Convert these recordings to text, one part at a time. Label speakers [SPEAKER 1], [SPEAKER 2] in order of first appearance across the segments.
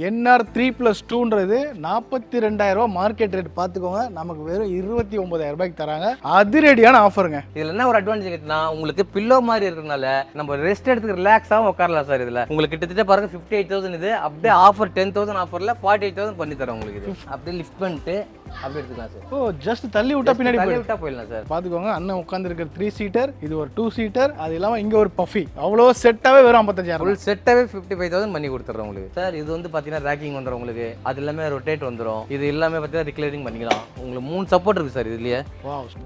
[SPEAKER 1] NR 3+2ன்றது 42,000 market rate பார்த்துக்கோங்க. நமக்கு வெறும் 29,000 ரூபாய்க்கு தராங்க. அதிரடியான ஆஃபருங்க.
[SPEAKER 2] இதுல என்ன ஒரு அட்வான்டேஜ் இருக்குன்னா, உங்களுக்கு பில்லோ மாதிரி இருக்கிறதுனால நம்ம ரெஸ்ட் எடுத்து ரிலாக்ஸாகவும் உட்காரலாம் சார். இதுல உங்களுக்கு கிட்டத்தட்ட பாருங்க 58,000 இது அப்படியே ஆஃபர் 10,000 ஆஃபர்ல 48,000 பண்ணி தரோம் உங்களுக்கு. இது அப்படியே லிஃப்ட் பண்ணிட்டு அப்படியே எடுத்துக்கலாம் சார்.
[SPEAKER 1] ஓ ஜஸ்ட் தள்ளி விட்டா பின்னாடி
[SPEAKER 2] விட்டா போயிடலாம் சார்.
[SPEAKER 1] பார்த்துக்கோங்க, அண்ணன் உட்காந்துருக்கிற 3 சீட்டர், இது ஒரு 2 சீட்டர், அது இல்லாம இங்க ஒரு பஃபி, அவ்வளோ செட்டாவே வெறும் 55,000.
[SPEAKER 2] ஃபுல் செட்டாவே 55,000 பண்ணி கொடுத்துறோம் உங்களுக்கு சார். இது வந்து பாத்தீங்கன்னா ரேக்கிங் வந்துடும் உங்களுக்கு, அது எல்லாமே ரொட்டேட் வந்துடும். இது எல்லாமே பார்த்தீங்கன்னா ரிக்ளைனிங் பண்ணிக்கலாம். உங்களுக்கு 3 சப்போர்ட் இருக்கு சார் இதுலயே.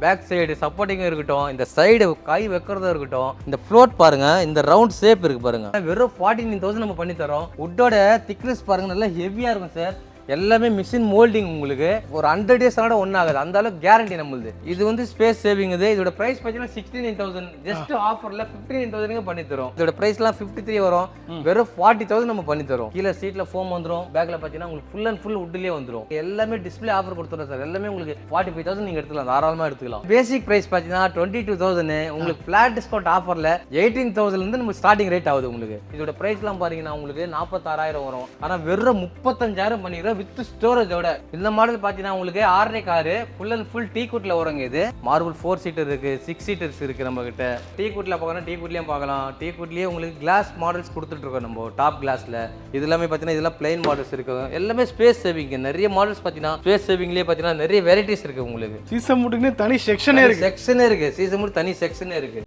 [SPEAKER 2] பேக் சைடு சப்போர்ட்டிங் இருக்கட்டும், இந்த சைடு கை வைக்கிறதா இருக்கட்டும், இந்த ஃப்ளோட் பாருங்க, இந்த ரவுண்ட் ஷேப் இருக்கு பாருங்க, வெறும் 49,000 நம்ம பண்ணி தரோம். உட்டோட திக்னஸ் பாருங்க, நல்லா ஹெவியா இருக்கும் சார். எல்லாமே மிஷின் மோல்டிங், உங்களுக்கு ஒரு 100 டேஸ் ஆனோட ஒன்றும் ஆகாது, அந்த அளவுக்கு கேரண்டி நம்மளுது. இது வந்து ஸ்பேஸ் சேவிங். இது இதோட பிரைஸ் பார்த்தீங்கன்னா 69,000, ஜஸ்ட் ஆஃபர்ல 59,000 பண்ணி தரோம். இதோட பிரைஸ்லாம் 53 வரும், வெறும் 40,000 நம்ம பண்ணி தரோம். கீழே சீட்ல ஃபோம் வந்துடும், பேக்ல பார்த்தீங்கன்னா உங்களுக்கு ஃபுல் அண்ட் ஃபுல் உட்லயே வந்துடும். எல்லாமே டிஸ்பிளே ஆஃபர் கொடுத்துறோம் சார். எல்லாமே உங்களுக்கு 45,000 நீங்க எடுத்துக்கலாம், தாராளமா எடுத்துக்கலாம். பேசிக் பிரைஸ் பார்த்தீங்கன்னா 22,000, உங்களுக்கு ஃபிளாட் டிஸ்கவுண்ட் ஆஃபர்ல 18,000 இருந்து நம்ம ஸ்டார்டிங் ரேட் ஆகுது உங்களுக்கு. இதோட பிரைஸ்லாம் பாத்தீங்கன்னா உங்களுக்கு 46,000 வரும், ஆனா வெறும் 35,000 பண்ணிடுறோம் வித் ஸ்டோரேஜோட. இந்த மாடல் பாத்தீங்கன்னா உங்களுக்கு 6.5 காரு ஃபுல் அண்ட் ஃபுல் டீ குட்ல வருங்க. இது மார்பிள் 4 சீட்டர் இருக்கு, 6 சீட்டர்ஸ் இருக்கு நம்ம கிட்ட. டீ குட்ல பார்க்கணும், டீ குட்லயும் பார்க்கலாம். டீ குட்லயே உங்களுக்கு கிளாஸ் மாடல்ஸ் கொடுத்துட்டு இருக்கோம் நம்ம, டாப் கிளாஸ்ல. இது எல்லாமே பாத்தீங்கன்னா இதெல்லாம் பிளைன் மாடல்ஸ் இருக்கு, எல்லாமே ஸ்பேஸ் சேவிங். நிறைய மாடல்ஸ் பாத்தீங்கன்னா ஸ்பேஸ் சேவிங்லயே பாத்தீங்கன்னா நிறைய வெரைட்டிஸ் இருக்கு உங்களுக்கு.
[SPEAKER 1] சீசன் முட்டுக்குன்னு தனி செக்ஷனே இருக்கு,
[SPEAKER 2] செக்ஷனே இருக்கு, சீசன் முட்டு தனி செக்ஷனே இருக்கு.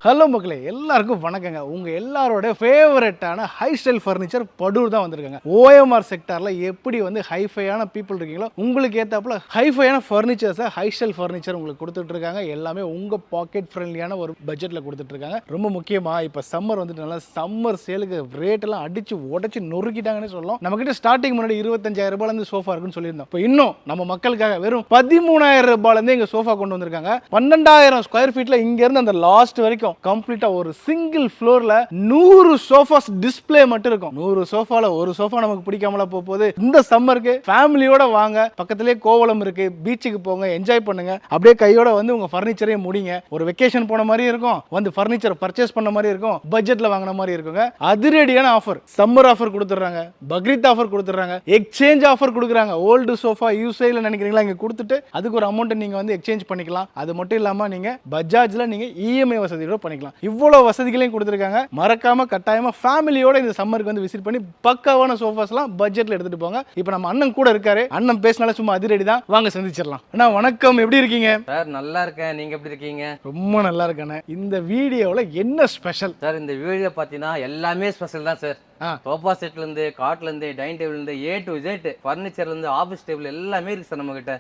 [SPEAKER 1] ஹலோ மக்களே, எல்லாருக்கும் வணக்கங்க. உங்க எல்லாரோட ஃபேவரட்டான ஹை ஸ்டைல் ஃபர்னிச்சர் படூர் தான் வந்திருக்காங்க. ஓஎம்ஆர் செக்டார்ல எப்படி வந்து ஹைஃபையான பீப்புள் இருக்கீங்களோ, உங்களுக்கு ஏத்தாப்புல ஹைஃபையான ஃபர்னிச்சர்ஸை ஹை ஸ்டைல் ஃபர்னிச்சர் உங்களுக்கு கொடுத்துட்டு இருக்காங்க. எல்லாமே உங்க பாக்கெட் ஃப்ரெண்ட்லியான ஒரு பட்ஜெட்ல கொடுத்துட்டு இருக்காங்க. ரொம்ப முக்கியமா இப்போ சம்மர் வந்துட்டு நல்லா சம்மர் சேலுக்கு ரேட் எல்லாம் அடிச்சு உடச்சு நொறுக்கிட்டாங்கன்னு சொல்லலாம். நம்ம கிட்ட ஸ்டார்டிங் முன்னாடி 25,000 ரூபாயில இருந்து சோஃபா இருக்குன்னு சொல்லியிருந்தோம். இப்போ இன்னும் நம்ம மக்களுக்காக வெறும் 13,000 ரூபாயில இருந்து இங்க சோஃபா கொண்டு வந்திருக்காங்க. 12,000 ஸ்கொயர் ஃபீட்ல இங்க இருந்து அந்த லாஸ்ட் வரைக்கும் கம்ப்ளீட்டா ஒரு சிங்கிள் ஃப்ளோர்ல 100 சோஃபாஸ் டிஸ்ப்ளே மட்டும் இருக்கும். 100 சோஃபால ஒரு சோஃபா நமக்கு பிடிக்காமல போகுது. இந்த சம்மருக்கு ஃபேமிலியோட வாங்க, பக்கத்திலேயே கோவளம் இருக்கு, பீச்சுக்கு போங்க, என்ஜாய் பண்ணுங்க. அப்படியே கையோட வந்து உங்க ஃபர்னிச்சரையும் முடிங்க. ஒரு வெக்கேஷன் போன மாதிரி இருக்கும், வந்து ஃபர்னிச்சர் பர்ச்சேஸ் பண்ண மாதிரி இருக்கும், பட்ஜெட்ல வாங்கின மாதிரி இருக்குங்க. அதிரடியான ஆஃபர், சம்மர் ஆஃபர் கொடுத்துறாங்க, பக்ரீத் ஆஃபர் கொடுத்துறாங்க, எக்ஸ்சேஞ்ச் ஆஃபர் கொடுக்குறாங்க. ஓல்டு சோஃபா யூஸ்ல நினைக்கிறீங்களா, இங்க கொடுத்துட்டு அதுக்கு ஒரு அமௌண்ட் நீங்க வந்து எக்ஸ்சேஞ்ச் பண்ணிக்கலாம். அது மட்டும் இல்லாம நீங்க பஜாஜ்ல நீங்க இஎம்ஐ வசதியோட பண்ணிக்கலாம். இவ்வளவு வசதிகளையும் கொடுத்துருக்காங்க. மறக்காம கட்டாயமா ஃபேமிலியோட இந்த சம்மருக்கு வந்து விசிட் பண்ணி பக்காவான சோஃபாஸ்லாம் பட்ஜெட்ல எடுத்துட்டு போங்க. இப்போ நம்ம அண்ணன் கூட இருக்காரு, அண்ணன் பேசினால சும்மா அதிரடி தான். வாங்க சந்திச்சிடலாம். அண்ணா வணக்கம், எப்படி இருக்கீங்க?
[SPEAKER 2] சார் நல்லா இருக்கேன், நீங்க எப்படி இருக்கீங்க?
[SPEAKER 1] ரொம்ப நல்லா இருக்கேன். இந்த வீடியோவில் என்ன ஸ்பெஷல்
[SPEAKER 2] சார்? இந்த வீடியோ பார்த்தீங்கன்னா எல்லாமே ஸ்பெஷல் தான் சார். சோஃபா செட்ல இருந்து, காட்ல இருந்து, டைனிங் டேபிள் இருந்து, A to Z ஃபர்னிச்சர்ல இருந்து, ஆபீஸ் டேபிள் எல்லாமே இருக்கு சார் நம்ம கிட்ட.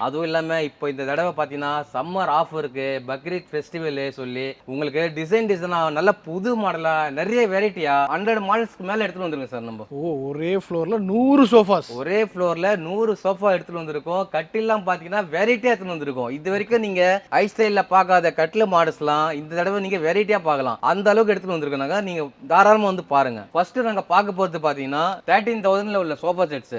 [SPEAKER 2] அதுவும் இல்லாம இப்போ இந்த தடவை பாத்தீங்கன்னா சம்மர் ஆஃபர் இருக்கு, பக்ரீத் ஃபெஸ்டிவல் சொல்லி உங்களுக்கு டிசைனா நல்ல புது மாடலா நிறைய வெரைட்டியா 100 மாடல்ஸ்க்கு மேல எடுத்துட்டு வந்துருங்க சார். நம்ம
[SPEAKER 1] ஒரே ஃப்ளோர்ல 100 சோஃபாஸ்,
[SPEAKER 2] ஒரே ஃப்ளோர்ல 100 சோஃபா எடுத்துட்டு வந்திருக்கோம். கட்டிலாம் பாத்தீங்கன்னா வெரைட்டியா எடுத்துட்டு வந்திருக்கோம். இது வரைக்கும் நீங்க ஐ ஸ்டைல்ல பார்க்காத கட்டில் மாடல்ஸ்லாம் இந்த தடவை நீங்க வெரைட்டியா பார்க்கலாம். அந்த அளவுக்கு எடுத்துட்டு வந்திருக்கோம். நீங்க தாராளமா வந்து பாருங்க. ஃபர்ஸ்ட் நாங்க பார்க்க போறது பாத்தீங்கன்னா 13,000ல உள்ள சோஃபா செட்ஸ்.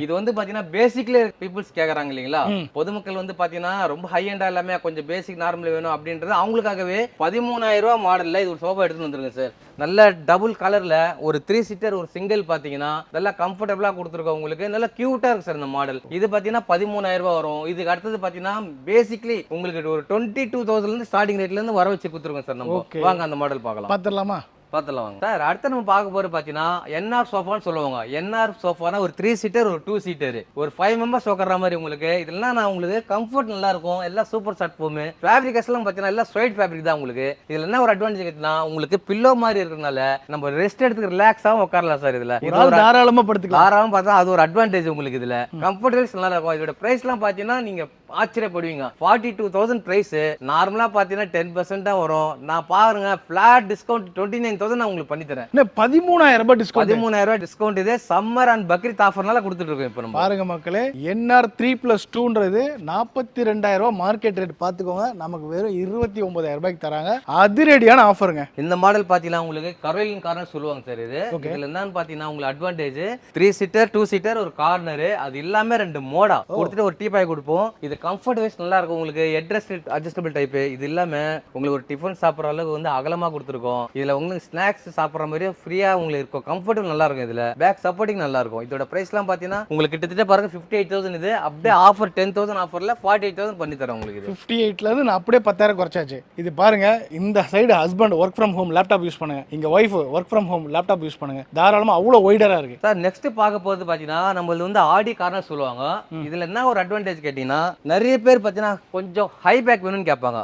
[SPEAKER 2] இது வந்து பாத்தீங்கன்னா பேசிக்லி பீப்புள்ஸ் கேக்குறாங்க இல்லீங்களா, பொதுமக்கள் வந்து பாத்தீங்கன்னா ரொம்ப ஹை எண்டா எல்லாமே கொஞ்சம் பேசிக் நார்மல் வேணும் அப்படின்றது அவங்களுக்காகவே 13,000 ரூபாய் மாடல்ல இது ஒரு சோஃபா எடுத்துட்டு வந்துருங்க சார். நல்ல டபுள் கலர்ல ஒரு 3 சீட்டர் ஒரு சிங்கிள் பாத்தீங்கன்னா நல்லா கம்ஃபர்டபுளா கொடுத்துருக்கோம் உங்களுக்கு. நல்லா கியூட்டா இருக்கு சார் இந்த மாடல். இது பாத்தீங்கன்னா 13,000 ரூபாய் வரும். இதுக்கு அடுத்தது பாத்தீங்கன்னா பேசிக்லி உங்களுக்கு ஒரு 22,000 இருந்து ஸ்டார்டிங் ரேட்ல இருந்து வர வச்சு கொடுத்துருக்கோம் சார். நம்ம வாங்க அந்த மாடல் பார்க்கலாம்.
[SPEAKER 1] பார்த்துடலாமா?
[SPEAKER 2] பார்த்துலாம் சார். அடுத்து நம்ம பார்க்க போறது பாத்தீங்கன்னா என்ஆர் சோஃபான்னு சொல்லுவாங்க. என்ஆர் சோஃபானா ஒரு 3 சீட்டர் ஒரு 2 சீட்டர் ஒரு 5 மெம்பர்ஸ் உட்கார்ற மாதிரி உங்களுக்கு. இதெல்லாம் நான் உங்களுக்கு கம்ஃபர்ட் நல்லா இருக்கும், எல்லாம் சூப்பர் சாஃப்ட் ஃபோம். ஃபேப்ரிக்ஸ் எல்லாம் பாத்தீங்கன்னா எல்லாம் ஸ்வைட் ஃபேப்ரிக் தான் உங்களுக்கு. இதுல என்ன ஒரு அட்வான்டேஜ் இருக்குன்னா, உங்களுக்கு பில்லோ மாதிரி இருக்கறனால நம்ம ரெஸ்ட் எடுத்து ரிலாக்ஸாவும் உட்காரலாம் சார். இதுல
[SPEAKER 1] தாராளமா படுத்துக்கலாம்.
[SPEAKER 2] தாராளமா பார்த்தா அது ஒரு அட்வான்டேஜ் உங்களுக்கு. இதுல கம்ஃபர்டபுள்ஸ் நல்லா இருக்கும். இதோட பிரைஸ் எல்லாம் பாத்தீங்கன்னா நீங்க ஆச்சரியப்படுவீங்க. 42,000 பிரைஸ். நார்மலா பாத்தீங்கன்னா 10% தான் வரும். நான் பாருங்க ஃபிளாட் டிஸ்கவுண்ட் 29,000 நான் உங்களுக்கு பண்ணி தரேன்.
[SPEAKER 1] 13,000 ரூபாய் டிஸ்கவுண்ட்.
[SPEAKER 2] 13,000 ரூபாய் டிஸ்கவுண்ட். இது சம்மர் அண்ட் பக்ரீத் ஆஃபர்னால கொடுத்துட்டு இருக்கோம். இப்போ நம்ம
[SPEAKER 1] பாருங்க மக்களே, என்ஆர் 3+2ன்றது 42,000 ரூபாய் மார்க்கெட் ரேட் பார்த்துக்கோங்க. நமக்கு வெறும் 29,000 ரூபாய்க்கு தராங்க. அதிரடியான ஆஃபருங்க.
[SPEAKER 2] இந்த மாடல் பாத்தீங்கன்னா உங்களுக்கு கரோலின் கார்னர் சொல்லுவாங்க சார். இதுல என்னன்னு பாத்தீங்கன்னா உங்களுக்கு அட்வான்டேஜ் 3 சீட்டர் 2 சீட்டர் ஒரு கார்னர், அது இல்லாம 2 மோடா கொடுத்துட்டு ஒரு டீ பாய் கொடுப்போம். இது இது கம்ஃபர்ட் வைஸ் நல்லா இருக்கும் உங்களுக்கு. Headrest adjustable type. இது இல்லாம உங்களுக்கு ஒரு டிஃபன் சாப்பிட்ற அளவுக்கு வந்து அகலமா கொடுத்துருக்கோம். இதுல உங்களுக்கு ஸ்நாக்ஸ் சாப்பிட்ற மாதிரியே ஃப்ரீயா உங்களுக்கு இருக்கும். கம்ஃபர்டபுள் நல்லா இருக்கும். இதுல பேக் சப்போர்ட்டிங் நல்லா இருக்கும். இதோட பிரைஸ்லாம் பாத்தீங்கன்னா உங்களுக்கு கிட்டத்தட்ட பாருங்க 58,000. இது அப்படியே ஆஃபர் 10,000 ஆஃபர்ல 48,000 பண்ணி தரேன் உங்களுக்கு. இது
[SPEAKER 1] 58ல இருந்து நான் அப்படியே 10,000 குறைச்சாச்சு. இது பாருங்க, இந்த side husband work from home laptop use பண்ணுங்க, இங்க wife work from home laptop use பண்ணுங்க. தாராளமா அவ்வளோ ஒய்டரா இருக்கு
[SPEAKER 2] சார். நெக்ஸ்ட் பார்க்க போகிறது பார்த்தீங்கன்னா நம்மளது வந்து ஆடி கார்னர் சொல்லுவாங்க. இதுல என்ன ஒரு அட்வான்டேஜ் கேட்டீங்கன்னா நிறைய பேர் பார்த்தீங்கன்னா கொஞ்சம் ஹை பேக் வேணும்னு கேட்பாங்க.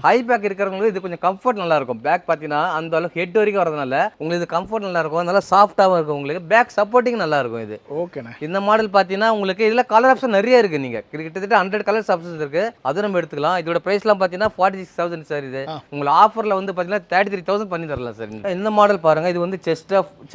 [SPEAKER 2] ஹை பேக் இருக்கிறவங்களுக்கு இது கொஞ்சம் கம்ஃபர்ட் நல்லா இருக்கும். பேக் பார்த்தீங்கன்னா அந்த அளவுக்கு ஹெட் வரைக்கும் வரதுனால உங்களுக்கு இது கம்ஃபர்ட் நல்லா இருக்கும். நல்லா சாஃப்டாகவும் இருக்கும். உங்களுக்கு பேக் சப்போர்ட்டிங் நல்லா இருக்கும். இது
[SPEAKER 1] ஓகேண்ணா.
[SPEAKER 2] இந்த மாடல் பார்த்தீங்கன்னா உங்களுக்கு இதில் கலர் ஆப்ஷன் நிறைய இருக்கு. நீங்க கிட்டத்தட்ட 100 கலர்ஸ் ஆப்ஷன்ஸ் இருக்கு. அது நம்ம எடுத்துக்கலாம். இதோட பிரைஸ்லாம் பார்த்தீங்கன்னா 46,000 சார். இது உங்களுக்கு ஆஃபர்ல வந்து பார்த்தீங்கன்னா 33,000 பண்ணி தரலாம் சார். இந்த மாடல் பாருங்க, இது வந்து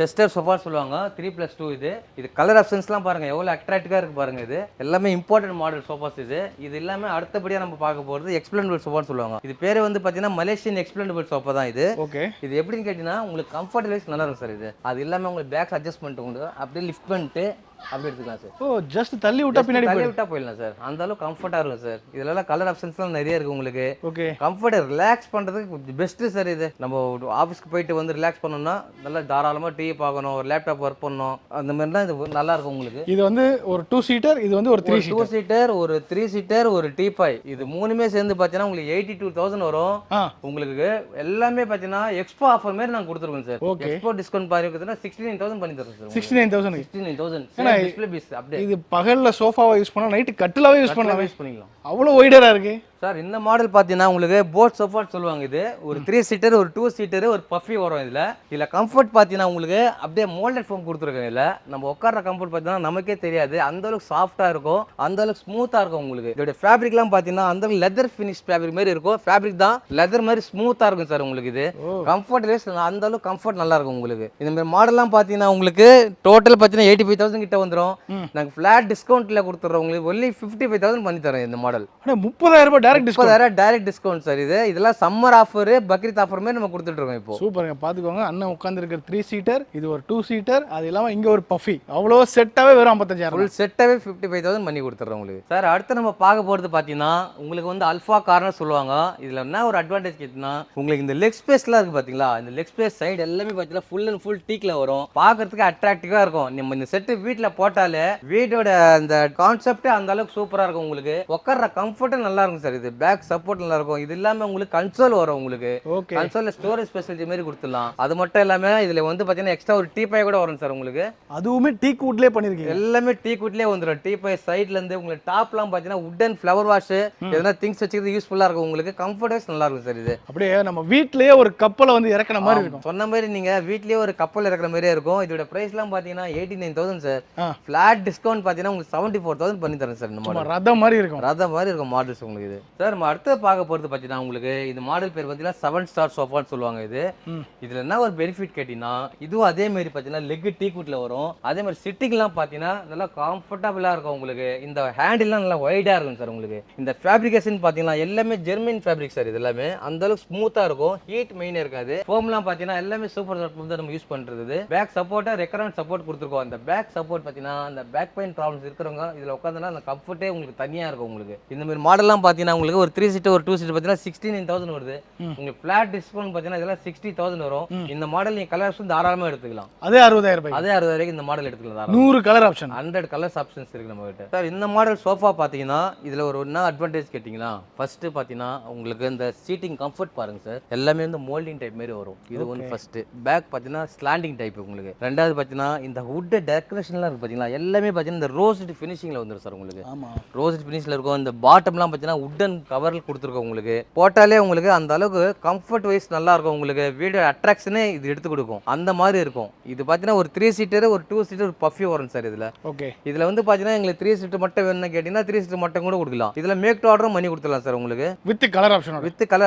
[SPEAKER 2] செஸ்டர் சோஃபா சொல்லுவாங்க 3+2. இது கலர் ஆப்ஷன்ஸ்லாம் பாருங்க எவ்வளவு அட்ராக்டிவா இருக்கு பாருங்க. இது எல்லாமே இம்பார்ட்டன்ட் மாடல் சோஃபாஸ். இது எல்லாமே அடுத்தபடியா நம்ம பார்க்க போறது எக்ஸ்பிளண்டபிள் சோஃபான்னு சொல்லுவாங்க. இது பேரு வந்து பாத்தீங்கன்னா மலேசியன் எக்ஸ்பிளண்டபிள் சோஃபா தான் இது.
[SPEAKER 1] ஓகே.
[SPEAKER 2] இது எப்படின்னு கேட்டீங்கன்னா உங்களுக்கு கம்ஃபர்ட் வைஸ் நல்லா இருக்கும் சார். இது அது எல்லாமே உங்களுக்கு பேக் அட்ஜஸ்ட்மெண்ட் உண்டு. அப்படியே லிஃப்ட் பண்ணிட்டு அப்படி எடுத்துக்கலாம் சார்.
[SPEAKER 1] ஓ, ஜஸ்ட் தள்ளி விட்டா பின்னாடி
[SPEAKER 2] போயிடலாம் சார். அந்த அளவுக்கு கம்ஃபர்ட்டா இருக்கும் சார். இதுல கலர் ஆப்ஷன்ஸ்லாம் நிறைய இருக்கு உங்களுக்கு.
[SPEAKER 1] ஓகே.
[SPEAKER 2] கம்ஃபர்ட் ரிலாக்ஸ் பண்றதுக்கு பெஸ்ட் சார். இது நம்ம ஆஃபீஸ்க்கு போயிட்டு வந்து ரிலாக்ஸ் பண்ணணும்னா நல்லா தாராளமா டிவி பார்க்கணும், ஒரு லேப்டாப் ஒர்க் பண்ணணும், அந்த மாதிரிலாம் இது நல்லா இருக்கும் உங்களுக்கு.
[SPEAKER 1] இது வந்து ஒரு 2 சீட்டர், இது வந்து ஒரு 3
[SPEAKER 2] 2 சீட்டர், ஒரு 3 சீட்டர், ஒரு டீபாய். இது மூணுமே சேர்ந்து பார்த்தீங்கன்னா உங்களுக்கு 82,000 வரும். உங்களுக்கு எல்லாமே பார்த்தீங்கன்னா எக்ஸ்போ ஆஃபர் மாதிரி நாங்கள் கொடுத்துருக்கோம் சார். எக்ஸ்போ டிஸ்கவுண்ட் பாத்தீங்கன்னா 69,000 பண்ணி தரோம் சார்.
[SPEAKER 1] 69,000
[SPEAKER 2] டிஸ்ப்ளே பீஸ் அப்படியே.
[SPEAKER 1] இது பகல்ல சோஃபாவை யூஸ் பண்ணலாம், நைட் கட்டிலாவே யூஸ்
[SPEAKER 2] பண்ணிக்கலாம்.
[SPEAKER 1] அவ்வளோ ஒய்டரா இருக்கு
[SPEAKER 2] சார். இந்த மாடல் பார்த்தீங்கன்னா உங்களுக்கு போட் சோஃபான்னு சொல்லுவாங்க. இது ஒரு 3 சீட்டர், ஒரு 2 சீட்டர், ஒரு பஃபி வரும். இதில் கம்ஃபர்ட் பார்த்தீங்கன்னா உங்களுக்கு அப்படியே மோல்டட் ஃபோம் கொடுத்துருக்கோம். இதில் நம்ம உட்கார கம்ஃபர்ட் பார்த்தீங்கன்னா நமக்கே தெரியாது, அந்த அளவுக்கு சாஃப்டாக இருக்கும், அந்த அளவுக்கு ஸ்மூத்தாக இருக்கும் உங்களுக்கு. இதோட ஃபேப்ரிக்லாம் பார்த்தீங்கன்னா அந்த அளவுக்கு லெதர் ஃபினிஷ் ஃபேப்ரிக் மாதிரி இருக்கும். ஃபேப்ரிக் தான் லெதர் மாதிரி ஸ்மூத்தாக இருக்கும் சார் உங்களுக்கு. இது கம்ஃபர்ட் வைஸ் அந்த அளவுக்கு கம்ஃபர்ட் நல்லா இருக்கும் உங்களுக்கு. இந்த மாதிரி மாடல்லாம் பார்த்தீங்கன்னா உங்களுக்கு டோட்டல் பார்த்தீங்கன்னா 85,000 கிட்ட வந்துடும். நாங்கள் ஃபிளாட் டிஸ்கவுண்ட்டில் கொடுத்துட்றோம் உங்களுக்கு. ஒன்லி 55,000 பண்ணி தரோம் இந்த மாடல்.
[SPEAKER 1] 30,000 ரூபாய்
[SPEAKER 2] டைரக்ட் டிஸ்கவுண்ட் சார். இதெல்லாம் சம்மர் ஆஃபர், பக்ரீத் ஆஃபர் மாதிரி நம்ம கொடுத்துட்டு இருக்கோம் இப்போ.
[SPEAKER 1] சூப்பருங்க. பாத்துக்கோங்க, அண்ணன் உட்கார்ந்து இருக்கிற 3 சீட்டர், இது ஒரு 2 சீட்டர், அது இல்லாம இங்க ஒரு பஃபி. அவ்வளோ செட்டாவே வெறும் 55,000.
[SPEAKER 2] ஃபுல் செட்டாவே 55,000 பண்ணி கொடுத்துறோம் உங்களுக்கு. சார் அடுத்து நம்ம பார்க்க போறது பாத்தீங்கன்னா உங்களுக்கு வந்து அல்ஃபா கார்னர் சொல்லுவாங்க. இதுல என்ன ஒரு அட்வான்டேஜ் கேட்டீங்கன்னா உங்களுக்கு இந்த லெக் ஸ்பேஸ்லாம் இருக்கு பாத்தீங்களா, இந்த லெக் ஸ்பேஸ் சைடு எல்லாமே பாத்தீங்கன்னா ஃபுல் அண்ட் ஃபுல் டீக்ல வரும். பார்க்கிறதுக்கு அட்ராக்டிவா இருக்கும். நம்ம இந்த செட் வீட்ல போட்டாலே வீட்டோட அந்த கான்செப்ட் அந்த அளவுக்கு சூப்பரா இருக்கும் உங்களுக்கு. உட்கார்ற கம்ஃபர்ட் நல்லா இருக்கும் சார். இது பேக் சப்போர்ட் நல்லா இருக்கும். இது இல்லாம உங்களுக்கு கன்சோல் வரும் உங்களுக்கு. கன்சோல்ல ஸ்டோரேஜ் ஃபெசிலிட்டி மாதிரி கொடுத்துடலாம். அது மட்டும் இல்லாம இதுல வந்து பாத்தீங்கன்னா எக்ஸ்ட்ரா ஒரு டீபாய் கூட வரும் சார் உங்களுக்கு.
[SPEAKER 1] அதுவுமே டீக் வுட்லயே பண்ணிருக்கீங்க.
[SPEAKER 2] எல்லாமே டீக் வுட்லயே வந்துரும். டீபாய் சைடுல இருந்து உங்களுக்கு டாப்லாம் பாத்தீங்கன்னா வுடன் ஃப்ளவர் வாஷ் எதனா திங்ஸ் வச்சுக்கிறது யூஸ்ஃபுல்லா இருக்கும் உங்களுக்கு. கம்ஃபர்ட் வைஸ் நல்லா இருக்கும் சார். இது அப்படியே
[SPEAKER 1] நம்ம வீட்லயே ஒரு கப்பலை வந்து இறக்குற மாதிரி இருக்கும்.
[SPEAKER 2] சொன்ன மாதிரி நீங்க வீட்லயே ஒரு கப்பல் இறக்குற மாதிரியே இருக்கும். இதோட பிரைஸ்லாம் பாத்தீங்கன்னா 89,000 சார். ஃபிளாட் டிஸ்கவுண்ட் பாத்தீங்கன்னா உங்களுக்கு 74,000 பண்ணி தரேன் சார். நம்ம
[SPEAKER 1] ரதம் மாதிரி இருக்கும்.
[SPEAKER 2] ரதம் மாதிரி இருக்கும் மாடல்ஸ் உங்களுக்கு. இது சார் நம்ம அடுத்து பார்க்க போறது பார்த்தீங்கன்னா உங்களுக்கு இந்த மாடல் பேர் பார்த்தீங்கன்னா 7 ஸ்டார் சோஃபான்னு சொல்லுவாங்க. இதுல என்ன ஒரு பெனிஃபிட் கேட்டீங்கன்னா இதுவும் அதே மாதிரி பார்த்தீங்கன்னா லெக் டீக்வுட்ல வரும். அதே மாதிரி சிட்டிங்லாம் பார்த்தீங்கன்னா நல்லா கம்ஃபர்டபுளா இருக்கும் உங்களுக்கு. இந்த ஹேண்டில்லாம் நல்லா வைடா இருக்கும் சார் உங்களுக்கு. இந்த ஃபேப்ரிகேஷன் பார்த்தீங்கன்னா எல்லாமே ஜெர்மன் ஃபேப்ரிக் சார். இது எல்லாமே அந்த அளவுக்கு ஸ்மூத்தா இருக்கும். ஹீட் மெயினே இருக்காது. ஃபோம்லாம் பார்த்தீங்கன்னா எல்லாமே சூப்பர் தான் நம்ம யூஸ் பண்றது. பேக் சப்போர்ட்டா ரெக்கரண்ட் சப்போர்ட் கொடுத்துருக்கோம். அந்த பேக் சப்போர்ட் பார்த்தீங்கன்னா அந்த பேக் பெயின் ப்ராப்ளம்ஸ் இருக்கிறவங்க இதுல உட்காந்துனா அந்த கம்ஃபர்ட்டே உங்களுக்கு தனியா இருக்கும் உங்களுக்கு. இந்த மாதிரி மாடல்லாம் பார்த்தீங்கன்னா உங்களுக்கு ஒரு 3 சீட்டர், ஒரு 2 சீட்டர் பார்த்தீங்கன்னா 69,000 வருது. உங்களுக்கு ஃபிளாட் டிஸ்கவுண்ட் பார்த்தீங்கன்னா இதெல்லாம் 60,000 வரும். இந்த மாடல் நீங்க கலர் ஆப்ஷன் தாராளமா எடுத்துக்கலாம்.
[SPEAKER 1] அதே 60,000 ரூபாய்.
[SPEAKER 2] அதே 60,000 இந்த மாடல் எடுத்துக்கலாம்.
[SPEAKER 1] 100 கலர் ஆப்ஷன்,
[SPEAKER 2] 100 கலர்ஸ் ஆப்ஷன்ஸ் இருக்கு நம்ம கிட்ட. சார் இந்த மாடல் சோஃபா பார்த்தீங்கன்னா இதுல ஒரு என்ன அட்வான்டேஜ் கேட்டிங்கன்னா ஃபர்ஸ்ட் பார்த்தீங்கன்னா உங்களுக்கு இந்த சீட்டிங் கம்ஃபர்ட் பாருங்க சார். எல்லாமே வந்து மோல்டிங் டைப் மாதிரி வரும். இது ஒன்று ஃபர்ஸ்ட். பேக் பார்த்தீங்கன்னா ஸ்லாண்டிங் டைப் உங்களுக்கு. ரெண்டாவது பார்த்தீங்கன்னா இந்த வுட் டெக்கரேஷன்லாம் இருக்கு பார்த்தீங்களா, எல்லாமே பார்த்தீங்கன்னா இந்த ரோஸ்ட் ஃபினிஷிங்ல வந்துடும் சார் உங்களுக்கு. ரோஸ்ட் ஃபினிஷ்ல இருக்கும். இந்த பாட்டம்லாம் பார்த்தீங்கன்னா வுடன் கவர்ல கொடுத்துருக்கோம் உங்களுக்கு. போட்டாலே உங்களுக்கு அந்த அளவுக்கு கம்ஃபர்ட் வைஸ் நல்லா இருக்கும் உங்களுக்கு. வீடியோ அட்ராக்ஷனே இது எடுத்து கொடுக்கும். அந்த மாதிரி இருக்கும். இது பார்த்தீங்கன்னா ஒரு 3 சீட்டர், ஒரு 2 சீட்டர், ஒரு பஃபி வரும் சார். இதுல இதுல வந்து பார்த்தீங்கன்னா எங்களுக்கு 3 சீட்டர் மட்டும் வேணும்னு கேட்டீங்கன்னா 3 சீட்டர் மட்டும் கூட கொடுக்கலாம். இதுல மேக் டு ஆர்டரும் பண்ணி கொடுத்துடலாம் சார் உங்களுக்கு. வித் கலர்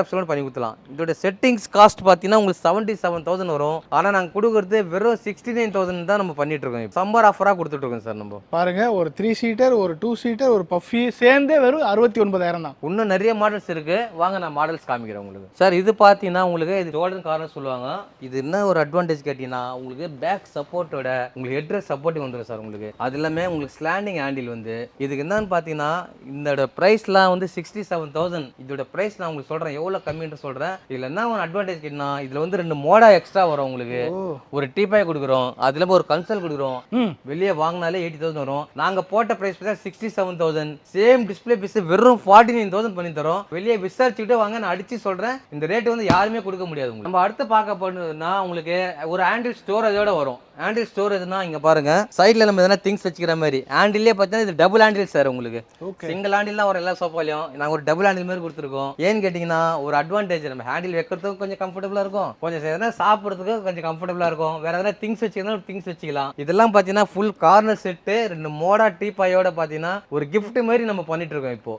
[SPEAKER 2] ஆப்ஷன் பண்ணி கொடுத்துலாம். இதோட செட்டிங்ஸ் காஸ்ட் பார்த்தீங்கன்னா உங்களுக்கு 77,000 வரும். ஆனா நாங்க கொடுக்கறது வெறும் 69,000 தான் நம்ம பண்ணிட்டு இருக்கோம். சம்மர் ஆஃபரா கொடுத்துட்டு இருக்கோம் சார். நம்ம பாருங்க, ஒரு 3 சீட்டர், ஒரு 2 சீட்டர், ஒரு பஃபி சேர்ந்தே வெறும் 69,000 தான். இன்னும் நிறைய மாடல்ஸ் இருக்கு, வாங்க நான் மாடல்ஸ் காமிக்கிறேன் உங்களுக்கு. சார் இது பார்த்தீங்கன்னா உங்களுக்கு இது கோல்டன் கார்னர் சொல்லுவாங்க. இது என்ன ஒரு அட்வான்டேஜ் கேட்டீங்கன்னா உங்களுக்கு பேக் சப்போர்ட்டோட உங்களுக்கு ஹெட்ரஸ் சப்போர்ட்டிங் வந்துடும் சார் உங்களுக்கு. அது எல்லாமே உங்களுக்கு ஸ்லாண்டிங் ஹேண்டில் வந்து இதுக்கு என்னன்னு பார்த்தீங்கன்னா இதோட ப்ரைஸ்லாம் வந்து 67,000. இதோட ப்ரைஸ் நான் உங்களுக்கு சொல்கிறேன் எவ்வளோ கம்மின்னு சொல்கிறேன். இதில் என்ன ஒரு அட்வான்டேஜ் கேட்டீங்கன்னா இதில் வந்து 2 மோடா எக்ஸ்ட்ரா வரும் உங்களுக்கு. ஒரு டீபாய் கொடுக்குறோம், அது இல்லாமல் ஒரு கன்சல் கொடுக்குறோம். வெளியே வாங்கினாலே 80,000 வரும். நாங்கள் போட்ட ப்ரைஸ் பார்த்தா 67,000. சேம் டிஸ்பிளே பீஸ் வெறும் 49,000 பண்ணி தரோம். வெளியே விசாரிச்சுக்கிட்டு வாங்க, நான் அடிச்சு சொல்கிறேன். இந்த ரேட்டு வந்து யாருமே கொடுக்க முடியாது உங்களுக்கு. நம்ம அடுத்து பார்க்க போனதுன்னா உங்களுக்கு ஒரு ஹேண்டில் ஸ்டோரேஜோட வரும். ஹேண்டில் ஸ்டோரேஜ்னா இங்க பாருங்க சைடுல நம்ம எதனா திங்ஸ் வச்சுக்கிற மாதிரி. ஹேண்டிலே பார்த்தீங்கன்னா இது டபுள் ஹேண்டில் சார் உங்களுக்கு. சிங்கிள் ஹேண்டில் ஒரு எல்லா சோஃபாலையும் நாங்கள் ஒரு டபுள் ஹேண்டில் மாதிரி கொடுத்துருக்கோம். ஏன்னு கேட்டிங்கன்னா ஒரு அட்வான்டேஜ், நம்ம ஹேண்டில் வைக்கிறதுக்கு கொஞ்சம் கம்ஃபர்டபுளாக இருக்கும், கொஞ்சம் எதனா சாப்பிட்றதுக்கு கொஞ்சம் கம்ஃபர்டபுளாக இருக்கும், வேற எதனா திங்ஸ் வச்சுக்கிறதா திங்ஸ் வச்சுக்கலாம். இதெல்லாம் பார்த்தீங்கன்னா ஃபுல் கார்னர் செட்டு 2 மோடா டீபாயோட பார்த்தீங்கன்னா ஒரு கிஃப்ட் மாதிரி நம்ம பண்ணிட்டு இருக்கோம். இப்போ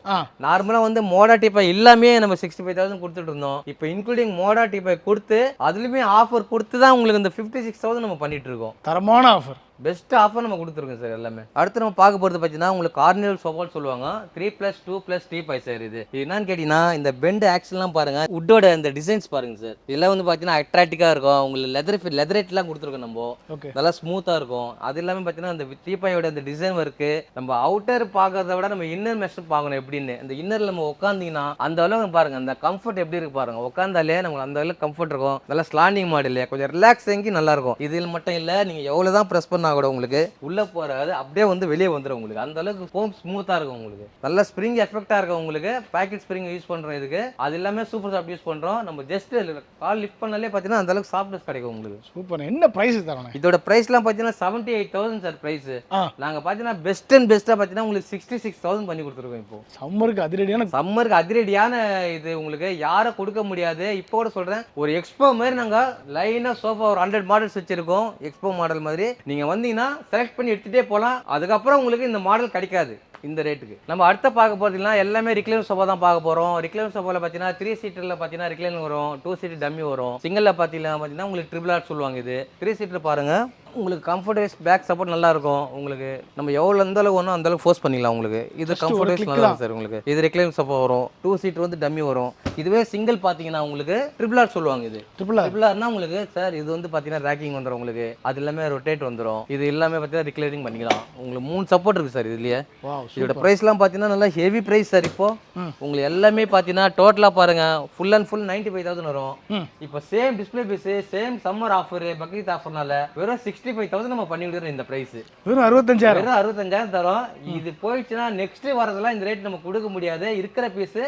[SPEAKER 2] நார்மலாக வந்து மோடா டீபாய் எல்லாமே நம்ம 65,000 கொடுத்துட்டு இருந்தோம். இப்போ இன்க்ளூடிங் மோடா டீபாய் கொடுத்து அதுலயுமே ஆஃபர் கொடுத்து தான் உங்களுக்கு இந்த 56,000 நம்ம பண்ணிட்டு இருக்கோம்.
[SPEAKER 1] தரமான ஆஃபர்,
[SPEAKER 2] பெஸ்ட் ஆஃபர் நம்ம கொடுத்துருக்கோம் சார் எல்லாமே. அடுத்து நம்ம பார்க்க போகிறது பார்த்தீங்கன்னா உங்களுக்கு கார்னிவல் சோஃபான்னு சொல்லுவாங்க. 3+2+ டீபாய் சார். இது என்னன்னு கேட்டிங்கன்னா இந்த பெண்ட் ஆக்ஷன்லாம் பாருங்க, உட்டோட இந்த டிசைன்ஸ் பாருங்க சார். இதெல்லாம் வந்து பார்த்தீங்கன்னா அட்ராக்டிவாக இருக்கும். உங்களுக்கு லெதரேட்லாம் கொடுத்துருக்கோம் நம்ம, நல்லா ஸ்மூத்தாக இருக்கும். அது எல்லாமே பார்த்தீங்கன்னா அந்த டீபாயோட இந்த டிசைன் ஒர்க்கு நம்ம அவுட்டர் பார்க்கறத விட நம்ம இன்னர் மெஷர் பார்க்கணும் எப்படின்னு. இந்த இன்னரில் நம்ம உட்காந்திங்கன்னா அந்த அளவுக்கு பாருங்க அந்த கம்ஃபர்ட் எப்படி இருக்கு பாருங்க. உட்காந்தாலே நமக்கு அந்த அளவுக்கு கம்ஃபர்ட் இருக்கும். நல்லா ஸ்லாண்டிங் மாடல், கொஞ்சம் ரிலாக்ஸ் ஆகி நல்லா இருக்கும். இதில் மட்டும் இல்லை, நீங்கள் எவ்வளோ தான் ப்ரெஸ் கூட உங்களுக்கு உள்ள போறாது அப்படியே வந்து வெளியே வந்துடும் உங்களுக்கு. அந்த அளவுக்கு ஃபோம் ஸ்மூத்தா இருக்கும் உங்களுக்கு. நல்ல ஸ்ப்ரிங் எஃபெக்டா இருக்கும் உங்களுக்கு. பாக்கெட் ஸ்ப்ரிங் யூஸ் பண்றோம் இதுக்கு. அது எல்லாமே சூப்பர் சாஃப்ட் யூஸ் பண்றோம். நம்ம ஜஸ்ட் கால் லிஃப்ட் பண்ணாலே பாத்தீங்கன்னா அந்த அளவுக்கு சாஃப்ட்னஸ் கிடைக்கும் உங்களுக்கு.
[SPEAKER 1] சூப்பர். என்ன பிரைஸ் தரணும்?
[SPEAKER 2] இதோட பிரைஸ்லாம் பாத்தீங்கன்னா 78,000 சார் பிரைஸ். நாங்க பாத்தீங்கன்னா பெஸ்ட் அண்ட் பெஸ்டா பாத்தீங்கன்னா உங்களுக்கு 66,000 பண்ணி கொடுத்துருக்கோம். இப்போ சம்மருக்கு அதிரடியான இது உங்களுக்கு யாரும் கொடுக்க முடியாது. இப்போ கூட சொல்றேன், ஒரு எக்ஸ்போ மாதிரி நாங்க லைனா சோஃபா ஒரு 100 மாடல்ஸ் வச்சிருக்கோம். எக்ஸ்போ மாடல் மாதிரி நீங்க வந்தீங்கன்னா செலக்ட் பண்ணி எடுத்துட்டே போகலாம். அதுக்கப்புறம் உங்களுக்கு இந்த மாடல் கிடைக்காது இந்த ரேட்டுக்கு. நம்ம அடுத்த பார்க்க போறதுனா எல்லாமே ரிக்ளைனர் சோஃபா தான் பார்க்க போறோம். ரிக்ளைனர் சோஃபால பார்த்தீங்கன்னா 3 சீட்டர்ல பார்த்தீங்கன்னா ரிக்ளைனர் வரும், 2 சீட்டர் டம்மி வரும். சிங்கிள்ல பார்த்தீங்கன்னா உங்களுக்கு ட்ரிபிள் ஆர் சொல்லுவாங்க. இது 3 சீட்டர் பாருங்க, உங்களுக்கு கம்ஃபர்டபுள் பேக் சப்போர்ட் நல்லா இருக்கும். உங்களுக்கு நம்ம எவ்வளோ எந்த அளவுக்கு வேணும் அந்த அளவுக்கு ஃபோர்ஸ் பண்ணிக்கலாம் உங்களுக்கு. இது கம்ஃபர்டபுள் நல்லா இருக்கும் சார் உங்களுக்கு. இது ரெக்லைன் சோஃபா வரும், 2 சீட்டர் வந்து டம்மி வரும். இதுவே சிங்கிள் பார்த்தீங்கன்னா உங்களுக்கு ட்ரிபிள் ஆர் சொல்லுவாங்க. இது ட்ரிபிள் ஆர்னா உங்களுக்கு சார் இது வந்து பார்த்தீங்கன்னா ரேக்கிங் வந்துடும் உங்களுக்கு. அது எல்லாமே ரொட்டேட் வந்துடும். இது எல்லாமே பார்த்தீங்கன்னா ரிக்ளைனிங் பண்ணிக்கலாம். உங்களுக்கு 3 சப்போர்ட் இருக்கு சார் இதுலயே. இதோட பிரைஸ்லாம் பார்த்தீங்கன்னா நல்லா ஹெவி பிரைஸ் சார். இப்போ உங்களுக்கு எல்லாமே பார்த்தீங்கன்னா டோட்டலாக பாருங்க ஃபுல் அண்ட் ஃபுல் 95,000 வரும். இப்போ same display piece, same summer offer, Bakrid ஆஃபர்னால வெறும் 65,000 நம்ம பண்ணி விடுறோம். இந்த பிரைஸ்
[SPEAKER 1] வெறும் 65,000
[SPEAKER 2] தரோம். இது போயிடுச்சுன்னா நெக்ஸ்ட் வரதெல்லாம் இந்த ரேட் நம்ம கொடுக்க முடியாது. இருக்கிற பீஸ்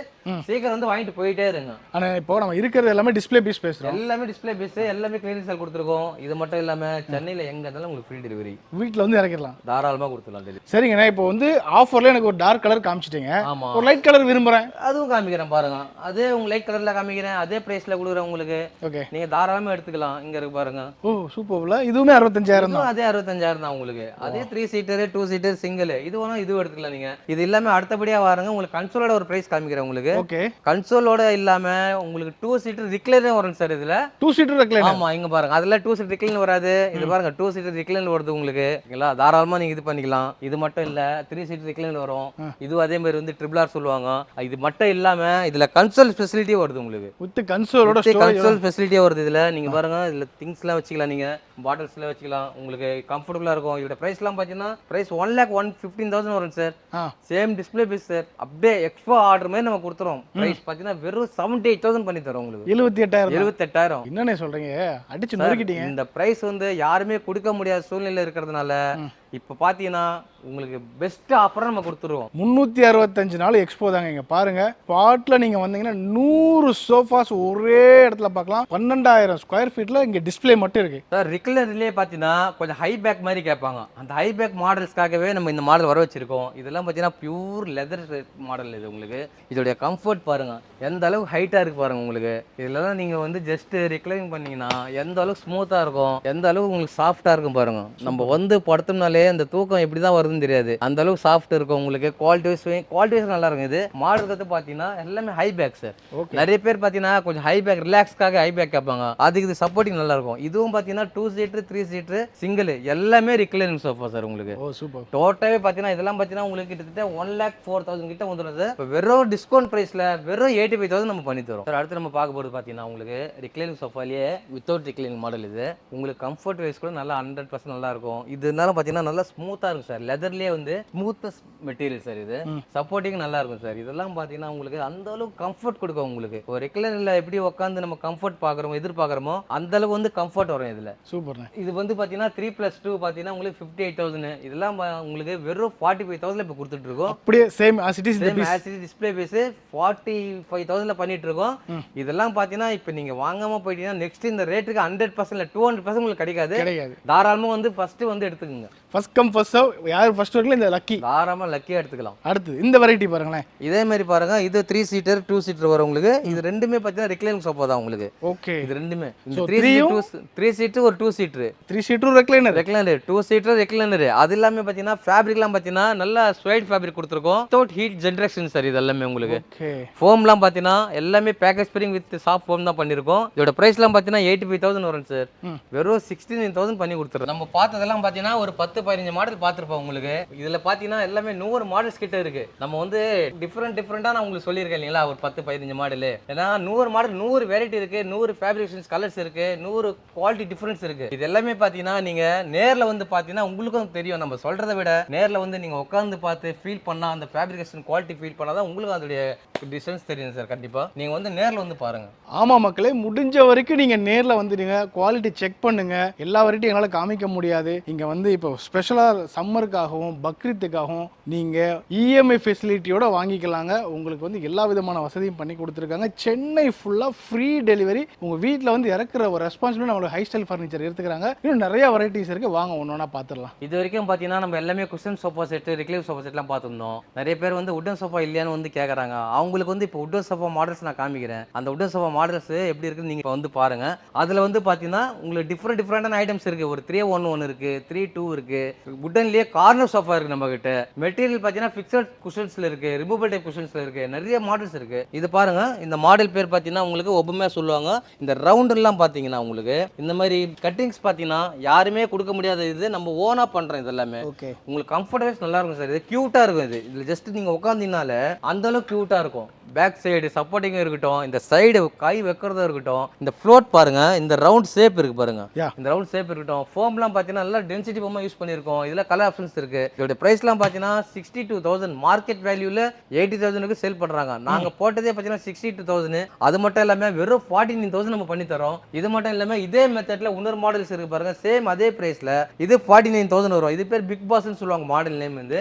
[SPEAKER 2] சீக்கிரம் வந்து வாங்கிட்டு போயிட்டே இருங்க.
[SPEAKER 1] ஆனா இப்போ நம்ம இருக்கிறது எல்லாமே டிஸ்பிளே பீஸ் பேசுறோம்.
[SPEAKER 2] எல்லாமே டிஸ்பிளே பீஸ், எல்லாமே கிளியரன்ஸ் சேல் கொடுத்துருக்கோம். இது மட்டும் இல்லாம சென்னையில எங்க இருந்தாலும் உங்களுக்கு ஃப்ரீ டெலிவரி, வீட்ல வந்து இறக்கிடலாம், தாராளமா கொடுத்துடலாம் டெலிவரி.
[SPEAKER 1] சரிங்கண்ணா. இப்போ வந்து ஆஃபர்ல எனக்கு ஒரு டார்க் கலர் காமிச்சிட்டீங்க, ஒரு லைட் கலர் விரும்புறேன்,
[SPEAKER 2] அதுவும் காமிக்கிறேன் பாருங்க. அதே உங்க லைட் கலர்ல காமிக்கிறேன், அதே பிரைஸ்ல கொடுக்குறேன் உங்களுக்கு. ஓகே, நீங்க தாராளமா எடுத்துக்கலாம். இங்க இருக்கு பாருங்க.
[SPEAKER 1] ஓ சூப்பர்ல. இதுவுமே 65,000 தான்.
[SPEAKER 2] அதே 65,000 தான் உங்களுக்கு. அதே 3 சீட்டர் 2 சீட்டர் சிங்கிள் இது வேணும், இது எடுத்துக்கலாம் நீங்க. இது எல்லாமே அடுத்தபடியா வாருங்க. உங்களுக்கு கன்சோலோட ஒரு பிரைஸ் காமிக்கிறேன் உங்களுக்கு. ஓகே, கன்சோலோட இல்லாம உங்களுக்கு 2 சீட்டர் ரிக்ளைனர் வரும் சார். இதுல 2 சீட்டர் ரிக்ளைனர். ஆமா, இங்க பாருங்க. அதுல 2 சீட்டர் ரிக்ளைனர் வராது. இது பாருங்க 2 சீட்டர் ரிக்ளைனர் வருது உங்களுக்கு. ஓகேங்களா, தாராளமா நீங்க இது பண்ணிக்கலாம். இது மட்டும் இல்ல 3 சீட்டர் ரிக்ளைனர் வரும். இது அதே மாதிரி வந்து ட்ரிபிள் ஆர் சொல்லுவாங்க. இது மட்டும் இல்லாம இதுல கன்சோல் ஃபெசிலிட்டி வருது உங்களுக்கு. வித் கன்சோலோட கன்சோல் ஃபெசிலிட்டி வருது. இதுல நீங்க பாருங்க, இதுல திங்ஸ்லாம் வச்சுக்கலாம், நீங்க பாட்டில்ஸ்ல வச்சுக்கலாம். உங்களுக்கு கம்ஃபர்டபுளா இருக்கும். இதோட பிரைஸ்லாம் பாத்தீங்கன்னா பிரைஸ் 1,15,000 வரும் sir. Same display piece sir. அப்படியே எக்ஸ்போ ஆர்டர் மாதிரி நம்ம கொடுத்துறோம். பிரைஸ் பாத்தீங்கன்னா வெறும் 78,000 பண்ணி தரோம் உங்களுக்கு. 78,000. என்னன்னு சொல்றீங்க, அடிச்சு நொறுக்கிட்டீங்க. இந்த பிரைஸ் வந்து யாருமே கொடுக்க முடியாத சூழ்நிலை இருக்கிறதுனால இப்போ பாத்தீங்கன்னா உங்களுக்கு பெஸ்ட் ஆஃபரா நம்ம கொடுத்துருவோம். 365 நாள் எக்ஸ்போ தாங்க. இங்க பாருங்க, ஸ்பாட்ல நீங்க வந்தீங்கன்னா 100 சோஃபாஸ் ஒரே இடத்துல பார்க்கலாம். 12,000 ஸ்கொயர் ஃபீட்ல இங்க டிஸ்பிளே மட்டும் இருக்கு சார். ரிக்ளைனர்லயே பாத்தீங்கன்னா கொஞ்சம் ஹை பேக் மாதிரி கேட்பாங்க. அந்த ஹை பேக் மாடல்ஸ்க்காகவே நம்ம இந்த மாடல் வர வச்சிருக்கோம். இதெல்லாம் பாத்தீங்கன்னா பியூர் லெதர் மாடல். இது உங்களுக்கு இதோடைய கம்ஃபர்ட் பாருங்க, எந்த அளவுக்கு ஹைட்டா இருக்கு பாருங்க உங்களுக்கு. இதெல்லாம் நீங்க வந்து ஜஸ்ட் ரிக்ளைன் பண்ணீங்கன்னா எந்த அளவுக்கு ஸ்மூத்தா இருக்கும், எந்த அளவுக்கு உங்களுக்கு சாஃப்டா இருக்கும் பாருங்க. நம்ம வந்து படுத்தோம்னாலே பார்த்தாலே அந்த தூக்கம் எப்படி தான் வருதுன்னு தெரியாது. அந்த அளவுக்கு சாஃப்ட் இருக்கும் உங்களுக்கு. குவாலிட்டி வைஸ் நல்லா இருக்கும். இது மாடல் வந்து பார்த்தீங்கன்னா எல்லாமே ஹை பேக் சார். நிறைய பேர் பார்த்தீங்கன்னா கொஞ்சம் ஹை பேக் ரிலாக்ஸ்க்காக ஹை பேக் கேட்பாங்க. அதுக்கு இது சப்போர்ட்டிங் நல்லா இருக்கும். இதுவும் பார்த்தீங்கன்னா 2 சீட்டர் 3 சீட்டர் சிங்கிள் எல்லாமே ரிக்ளைனிங் சோஃபா சார் உங்களுக்கு.
[SPEAKER 1] சூப்பர்.
[SPEAKER 2] டோட்டலாகவே பார்த்தீங்கன்னா இதெல்லாம் பார்த்தீங்கன்னா உங்களுக்கு கிட்டத்தட்ட 1,04,000 கிட்ட வந்துடும் சார். இப்போ வெறும் டிஸ்கவுண்ட் ப்ரைஸில் வெறும் 85,000 நம்ம பண்ணி தரோம் சார். அடுத்து நம்ம பார்க்க போகிறது பார்த்தீங்கன்னா உங்களுக்கு ரிக்ளைனிங் சோஃபாலேயே வித்தவுட் ரிக்ளைனிங் மாடல். இது உங்களுக்கு கம்ஃபர்ட் வைஸ் கூட நல்லா 100% நல்லா இருக்கும். இது இருந்தாலும் பார்த்தீங்கன்னா நல்லா ஸ்மூத்தாக இருக்கும் சார். லெதர்லேயே வந்து ஸ்மூத்னஸ் மெட்டீரியல் சார். இது சப்போர்ட்டிங் நல்லா இருக்கும் சார். இதெல்லாம் பார்த்தீங்கன்னா உங்களுக்கு அந்த அளவுக்கு கம்ஃபர்ட் கொடுக்கும் உங்களுக்கு. ஒரு ரெக்லைனர்ல எப்படி உட்காந்து நம்ம கம்ஃபர்ட் பார்க்குறோமோ எதிர்பார்க்குறோமோ அந்த அளவுக்கு வந்து கம்ஃபர்ட் வரும் இதில்.
[SPEAKER 1] சூப்பர். இது
[SPEAKER 2] வந்து பார்த்தீங்கன்னா 3+2 பார்த்தீங்கன்னா உங்களுக்கு 58,000. இதெல்லாம் உங்களுக்கு வெறும் 45,000 இப்போ கொடுத்துட்டு இருக்கோம்.
[SPEAKER 1] அப்படியே சேம்
[SPEAKER 2] டிஸ்பிளே பேஸ் 45,000 பண்ணிட்டு இருக்கோம். இதெல்லாம் பார்த்தீங்கன்னா இப்போ நீங்க வாங்காம போயிட்டீங்கன்னா நெக்ஸ்ட் இந்த ரேட்டுக்கு 100% இல்லை 200% உங்களுக்கு கிடைக்காது. தாராளமாக வந்து ஃபர்ஸ்ட் வந்து எடுத்துக்கோங்க.
[SPEAKER 1] First come first serve. யார் ஃபர்ஸ்ட் வரல இந்த லக்கி
[SPEAKER 2] தாராளமாக லக்கியாக எடுத்துக்கலாம்.
[SPEAKER 1] அடுத்து இந்த வெரைட்டி பாருங்களேன்.
[SPEAKER 2] இதே மாதிரி பாருங்க. இது 3 சீட்டர் 2 சீட்டர் வரும் உங்களுக்கு. இது ரெண்டுமே பார்த்தீங்கன்னா ரிக்ளைனிங் சோஃபா தான் உங்களுக்கு.
[SPEAKER 1] ஓகே.
[SPEAKER 2] இது ரெண்டுமே இந்த 3 சீட்டர் ஒரு 2 seater
[SPEAKER 1] 3 seater recliner
[SPEAKER 2] 2 seater recliner. அது எல்லாமே பார்த்தீங்கன்னா ஃபேப்ரிக்லாம் பார்த்தீங்கன்னா நல்லா ஸ்வைட் ஃபேப்ரிக் கொடுத்துருக்கோம். Without heat generation sir. இது எல்லாமே உங்களுக்கு ஃபோம்லாம் பார்த்தீங்கன்னா எல்லாமே package spring with soft foam தான் பண்ணியிருக்கோம். இதோட ப்ரைஸ்லாம் பார்த்தீங்கன்னா 85,000 வரும் சார். வெறும் 69,000 பண்ணி கொடுத்துருவோம். நம்ம பார்த்ததெல்லாம் பார்த்தீங்கன்னா ஒரு 10-15 மாடல் பார்த்துருப்போம் உங்களுக்கு. இதில் பார்த்தீங்கன்னா எல்லாமே 100 மாடல்ஸ் கிட்ட இருக்கு. நம்ம வந்து டிஃப்ரெண்டாக நான் உங்களுக்கு சொல்லியிருக்கேன் இல்லைங்களா, ஒரு 10-15 மாடல். ஏன்னா 100 மாடல் 100 வெரைட்டி இருக்கு, 100 ஃபேப்ரிகேஷன்ஸ் கலர்ஸ் இருக்கு, 100 குவாலிட்டி டிஃபரன்ஸ் இருக்கு. இது எல்லாமே பார்த்தீங்கன்னா நீங்க நேரில் வந்து பார்த்தீங்கன்னா உங்களுக்கும் தெரியும். நம்ம சொல்றதை விட நேரில் வந்து நீங்க உட்காந்து பார்த்து ஃபீல் பண்ணா அந்த ஃபேப்ரிகேஷன் குவாலிட்டி ஃபீல் பண்ணாதான் உங்களுக்கு அதோடைய டிஃபரன்ஸ் தெரியும் சார். கண்டிப்பா நீங்க வந்து நேரில் வந்து பாருங்க.
[SPEAKER 1] ஆமா மக்களே, முடிஞ்ச வரைக்கும் நீங்க நேரில் வந்துடுங்க, குவாலிட்டி செக் பண்ணுங்க. எல்லா வெரைட்டியும் எங்களால் காமிக்க முடியாது. இங்க வந்து இப்போ ஸ்பெஷலாக சம்மருக்காகவும் பக்ரீத்துக்காகவும் நீங்க இஎம்ஐ ஃபெசிலிட்டியோட வாங்கிக்கலாங்க. உங்களுக்கு வந்து எல்லா விதமான வசதியும் பண்ணி கொடுத்துருக்காங்க. சென்னை ஃபுல்லாக ஃப்ரீ டெலிவரி. உங்க வீட்டில் வந்து இறக்குற ஒரு ரெஸ்பான்சிபிலிட்டி நம்மளோட ஹை ஸ்டைல் ஃபர்னிச்சர் எடுத்துக்கிறாங்க. இன்னும் நிறைய வெரைட்டிஸ் இருக்கு, வாங்க ஒன்னொன்னா பார்த்துடலாம்.
[SPEAKER 2] இது வரைக்கும் பார்த்தீங்கன்னா நம்ம எல்லாமே குஷன் சோஃபா செட் ரிக்ளைவ் சோஃபா செட்லாம் பார்த்துருந்தோம். நிறைய பேர் வந்து உட்டன் சோஃபா இல்லையான்னு வந்து கேட்குறாங்க. அவங்களுக்கு வந்து இப்போ உட்டன் சோஃபா மாடல்ஸ் நான் காமிக்கிறேன். அந்த உட்டன் சோஃபா மாடல்ஸ் எப்படி இருக்குன்னு நீங்க வந்து பாருங்க. அதுல வந்து பார்த்தீங்கன்னா உங்களுக்கு டிஃப்ரெண்டான ஐட்டம்ஸ் இருக்கு. ஒரு 3-1 இருக்கு, 3-2 இருக்கு. உட்டன்லயே கார்னர் சோஃபா இருக்கு நம்ம கிட்ட. மெட்டீரியல் பார்த்தீங்கன்னா ஃபிக்ஸட் குஷன்ஸ்ல இருக்கு, ரிமூவபிள் டைப் குஷன்ஸ்ல இருக்கு, நிறைய மாடல்ஸ் இருக்கு. இது பாருங்க. இந்த மாடல் பேர் பார்த்தீங்கன்னா உங்களுக்கு ஒபமே சொல்லுவாங்க. இந்த ரவுண்ட் எல்லாம் பார்த்தீங்கன்னா உங்களுக்கு இந்த மாதிரி கட்டிங்ஸ் பார்த்தீங்கன்னா யாருமே கொடுக்க முடியாத இது நம்ம ஓனா பண்றோம். இது எல்லாமே உங்களுக்கு கம்ஃபர்டபிள் நல்லா இருக்கும் சார். இது கியூட்டா இருக்கும். இதுல ஜஸ்ட் நீங்க உட்காந்தீங்கனால அந்த அளவுக்கு கியூட்டா இருக்கும். பேக் சைடு சப்போர்ட்டிங் இருக்கட்டும், இந்த சைடு கை வைக்கிறதா இருக்கட்டும், இந்த ஃப்ளோட் பாருங்க, இந்த ரவுண்ட் ஷேப் இருக்கு பாருங்க. இந்த ரவுண்ட் ஷேப் இருக்கட்டும். ஃபோம்லாம் பார்த்தீங்கன்னா நல்லா டென்சிட்டி ஃபோமா யூஸ் பண்ணியிருக்கோம். இதுல கலர் ஆப்ஷன்ஸ் இருக்கு. இதோட பிரைஸ்லாம் பார்த்தீங்கன்னா 62,000 மார்க்கெட் வேல்யூல 80,000க்கு சேல் பண்றாங்க. நாங்க போட்டதே பார்த்தீங்கன்னா 62,000. அது மட்டும் இல்லாம வெறும் 49,000 நம்ம பண்ணி தரோம். இது மட்டும் இல்லாம இதே மெத்தட்ல இன்னொரு மாடல்ஸ் இருக்கு பாருங்க. சேம் அதே பிரைஸ்ல இது 49,000 வரும். இது பேர் பிக் பாஸ்ன்னு சொல்லுவாங்க மாடல் நேம் வந்து.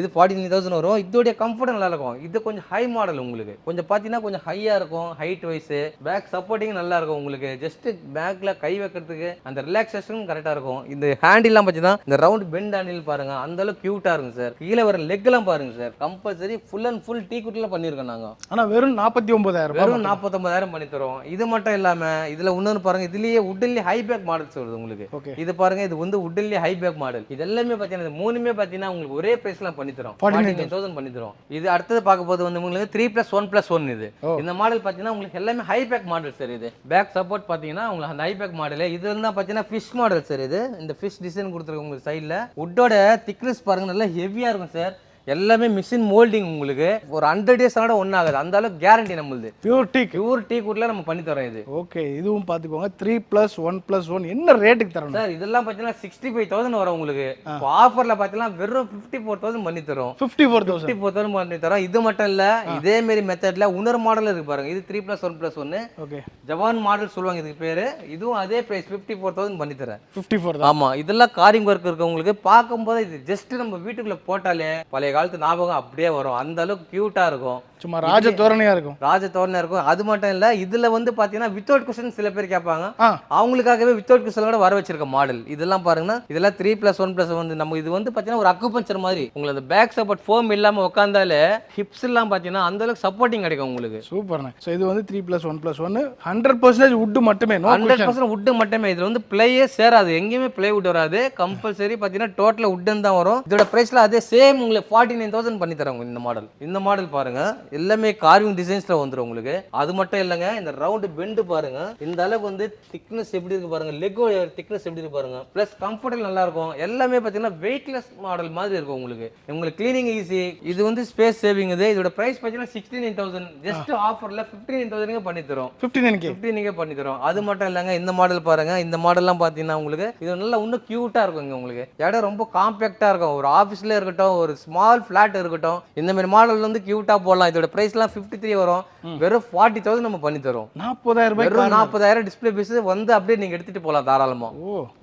[SPEAKER 2] இது 49,000 வரும். இதோட கம்ஃபர்ட் நல்லா இருக்கும். இது கொஞ்சம் ஹை மாடல் உங்களுக்கு. கொஞ்சம் பார்த்தீங்கன்னா கொஞ்சம் ஹையா இருக்கும். ஹைட் வைஸ் பேக் சப்போர்ட்டிங் நல்லா இருக்கும் உங்களுக்கு. ஜஸ்ட் பேக்ல கை வைக்கிறதுக்கு அந்த ரிலாக்ஸேஷன் கரெக்டா இருக்கும். இந்த ஹேண்டில்லாம் பார்த்தீங்கன்னா இந்த ரவுண்ட் பெண்ட் ஹேண்டில் பாருங்க, அந்த அளவுக்கு கியூட்டா இருக்கும் சார். கீழே வர லெக் எல்லாம் பாருங்க sir. Compulsory full and full டீ குட்ல பண்ணிருக்கோம் நாங்க.
[SPEAKER 1] ஆனா வெறும் 49,000,
[SPEAKER 2] வெறும் 49,000 பண்ணி தரோம். இது மட்டும் இல்லாம இதுல இன்னொன்னு பாருங்க. இதுலயே உட்லயே ஹை பேக் மாடல்ஸ் வருது உங்களுக்கு. இது பாருங்க. இது வந்து உட்லயே ஹை பேக் மாடல். இது எல்லாமே பார்த்தீங்கன்னா மூணுமே பார்த்தீங்கன்னா உங்களுக்கு ஒரே பிரைஸ்ல பண்ணி தரோம். 49,000 பண்ணி தரோம். இது அடுத்தது பார்க்க போது வந்து உங்களுக்கு 3+1+1 இது. இந்த மாடல் பார்த்தீங்கன்னா உங்களுக்கு எல்லாமே ஹை பேக் மாடல் சார். இது பேக் சப்போர்ட் பார்த்தீங்கன்னா உங்களுக்கு அந்த ஹை பேக் மாடல். இது இருந்தா பார்த்தீங்கன்னா ஃபிஷ் மாடல் சார். இது இந்த ஃபிஷ் டிசைன் கொடுத்துருக்கு உங்களுக்கு சைடில். உட்டோட திக்னஸ் பாருங்க, நல்லா ஹெவியா இருக்கும் சார். எல்லாமே மிஷின் மோல்டிங் உங்களுக்கு. ஒரு 100 days ஆனோட ஒன்றும் ஆகாது. அந்த அளவுக்கு கேரண்டி நம்மளுது. பியூர் டீ குட்ல நம்ம பண்ணி தரோம் இது.
[SPEAKER 1] ஓகே. இதுவும் பார்த்துக்கோங்க. 3+1+1 என்ன ரேட்டுக்கு தரோம்
[SPEAKER 2] சார்? இதெல்லாம் பார்த்தீங்கன்னா 65,000 வரும் உங்களுக்கு. இப்போ ஆஃபர்ல பார்த்தீங்கன்னா வெறும் 54,000 பண்ணி தரோம். 54,000 பண்ணி தரோம். இது மட்டும் இல்ல, இதே மாதிரி மெத்தட்ல இன்னொரு மாடல் இருக்கு பாருங்க. இது 3+1+1. ஓகே. ஜவான் மாடல் சொல்லுவாங்க இதுக்கு பேரு. இதுவும் அதே பிரைஸ் 54,000 பண்ணி தரேன். 54. ஆமா. இதெல்லாம் காரிங் ஒர்க் இருக்கு உங்களுக்கு. பார்க்கும்போது இது ஜஸ்ட் நம்ம வீட்டுக்குள்ள போட்டாலே பழைய காலத்து ஞாபகம் அப்படியே வரும். அந்த அளவுக்கு கியூட்டா இருக்கும்.
[SPEAKER 1] சும்மா ராஜ தோரணையா இருக்கும்.
[SPEAKER 2] ராஜ தோரணை இருக்கும். அது மட்டும் இல்ல, இதுல வந்து பாத்தீங்கன்னா வித்தவுட் குஷன் சில பேர் கேட்பாங்க.
[SPEAKER 1] ஆ.
[SPEAKER 2] அவங்களுக்காகவே வித்தவுட் குஷன் கூட வர வச்சிருக்க மாடல். இதெல்லாம் பாருங்கன்னா இதெல்லாம் 3+1+ வந்து நம்ம இது வந்து பாத்தீங்கன்னா ஒரு அக்குபஞ்சர் மாதிரி. உங்களுக்கு அந்த பேக் சப்போர்ட் ஃபோம் இல்லாம உட்கார்ந்தாலே ஹிப்ஸ் எல்லாம் பாத்தீங்கன்னா அந்த அளவுக்கு சப்போர்ட்டிங் கிடைக்கும் உங்களுக்கு.
[SPEAKER 1] சூப்பர்ண்ணே. ஸோ இது வந்து 3+1+1 100% வுட் மட்டுமே.
[SPEAKER 2] 100% வுட் மட்டுமே. இதுல வந்து பிளேயே சேராது, எங்கேயுமே பிளே வுட் வராது. கம்பல்சரி பாத்தீங்கன்னா டோட்டலா வுட்டன் தான் வரும். இதோட பிரைஸ்ல அதே சேம் உங்களுக்கு 49,000 பண்ணி தராங்க இந்த மாடல். இந்த மாடல் பாருங்க எல்லாமே கார்விங் டிசைன்ஸ்ல வந்துரும் உங்களுக்கு. அது மட்டும் இல்லங்க, இந்த ரவுண்ட் பெண்ட் பாருங்க இந்த அளவுக்கு வந்து திக்னஸ் எப்படி இருக்கு பாருங்க, லெக் திக்னஸ் எப்படி இருக்கு பாருங்க. பிளஸ் கம்ஃபர்டபிள் நல்லா இருக்கும். எல்லாமே பாத்தீங்கன்னா வெயிட்லெஸ் மாடல் மாதிரி இருக்கும் உங்களுக்கு. உங்களுக்கு கிளீனிங் ஈஸி. இது வந்து ஸ்பேஸ் சேவிங். இது இதோட பிரைஸ் பாத்தீங்கன்னா 69,000. ஜஸ்ட் ஆஃபர்ல 59,000 பண்ணி தரோம். 15 பண்ணி தரோம். அது மட்டும் இல்லங்க, இந்த மாடல் பாருங்க. இந்த மாடல்லாம் பாத்தீங்கன்னா உங்களுக்கு இது நல்லா இன்னும் கியூட்டா இருக்கும். உங்களுக்கு இடம் ரொம்ப காம்பாக்டா இருக்கும். ஒரு ஆபீஸ்ல இருக்கட்டும், ஒரு ஸ்மால் பிளாட் இருக்கட்டும், இந்த மாதிரி மாடல் வந்து கியூட்டா போடலாம். இதோட பிரைஸ்லாம் 53 வரும். வெறும் 40,000 நம்ம பண்ணி தரோம்.
[SPEAKER 1] 40,000 ரூபாய்.
[SPEAKER 2] வெறும் 40,000 டிஸ்ப்ளே பீஸ் வந்து அப்படியே நீங்க எடுத்துட்டு போலாம் தாராளமா.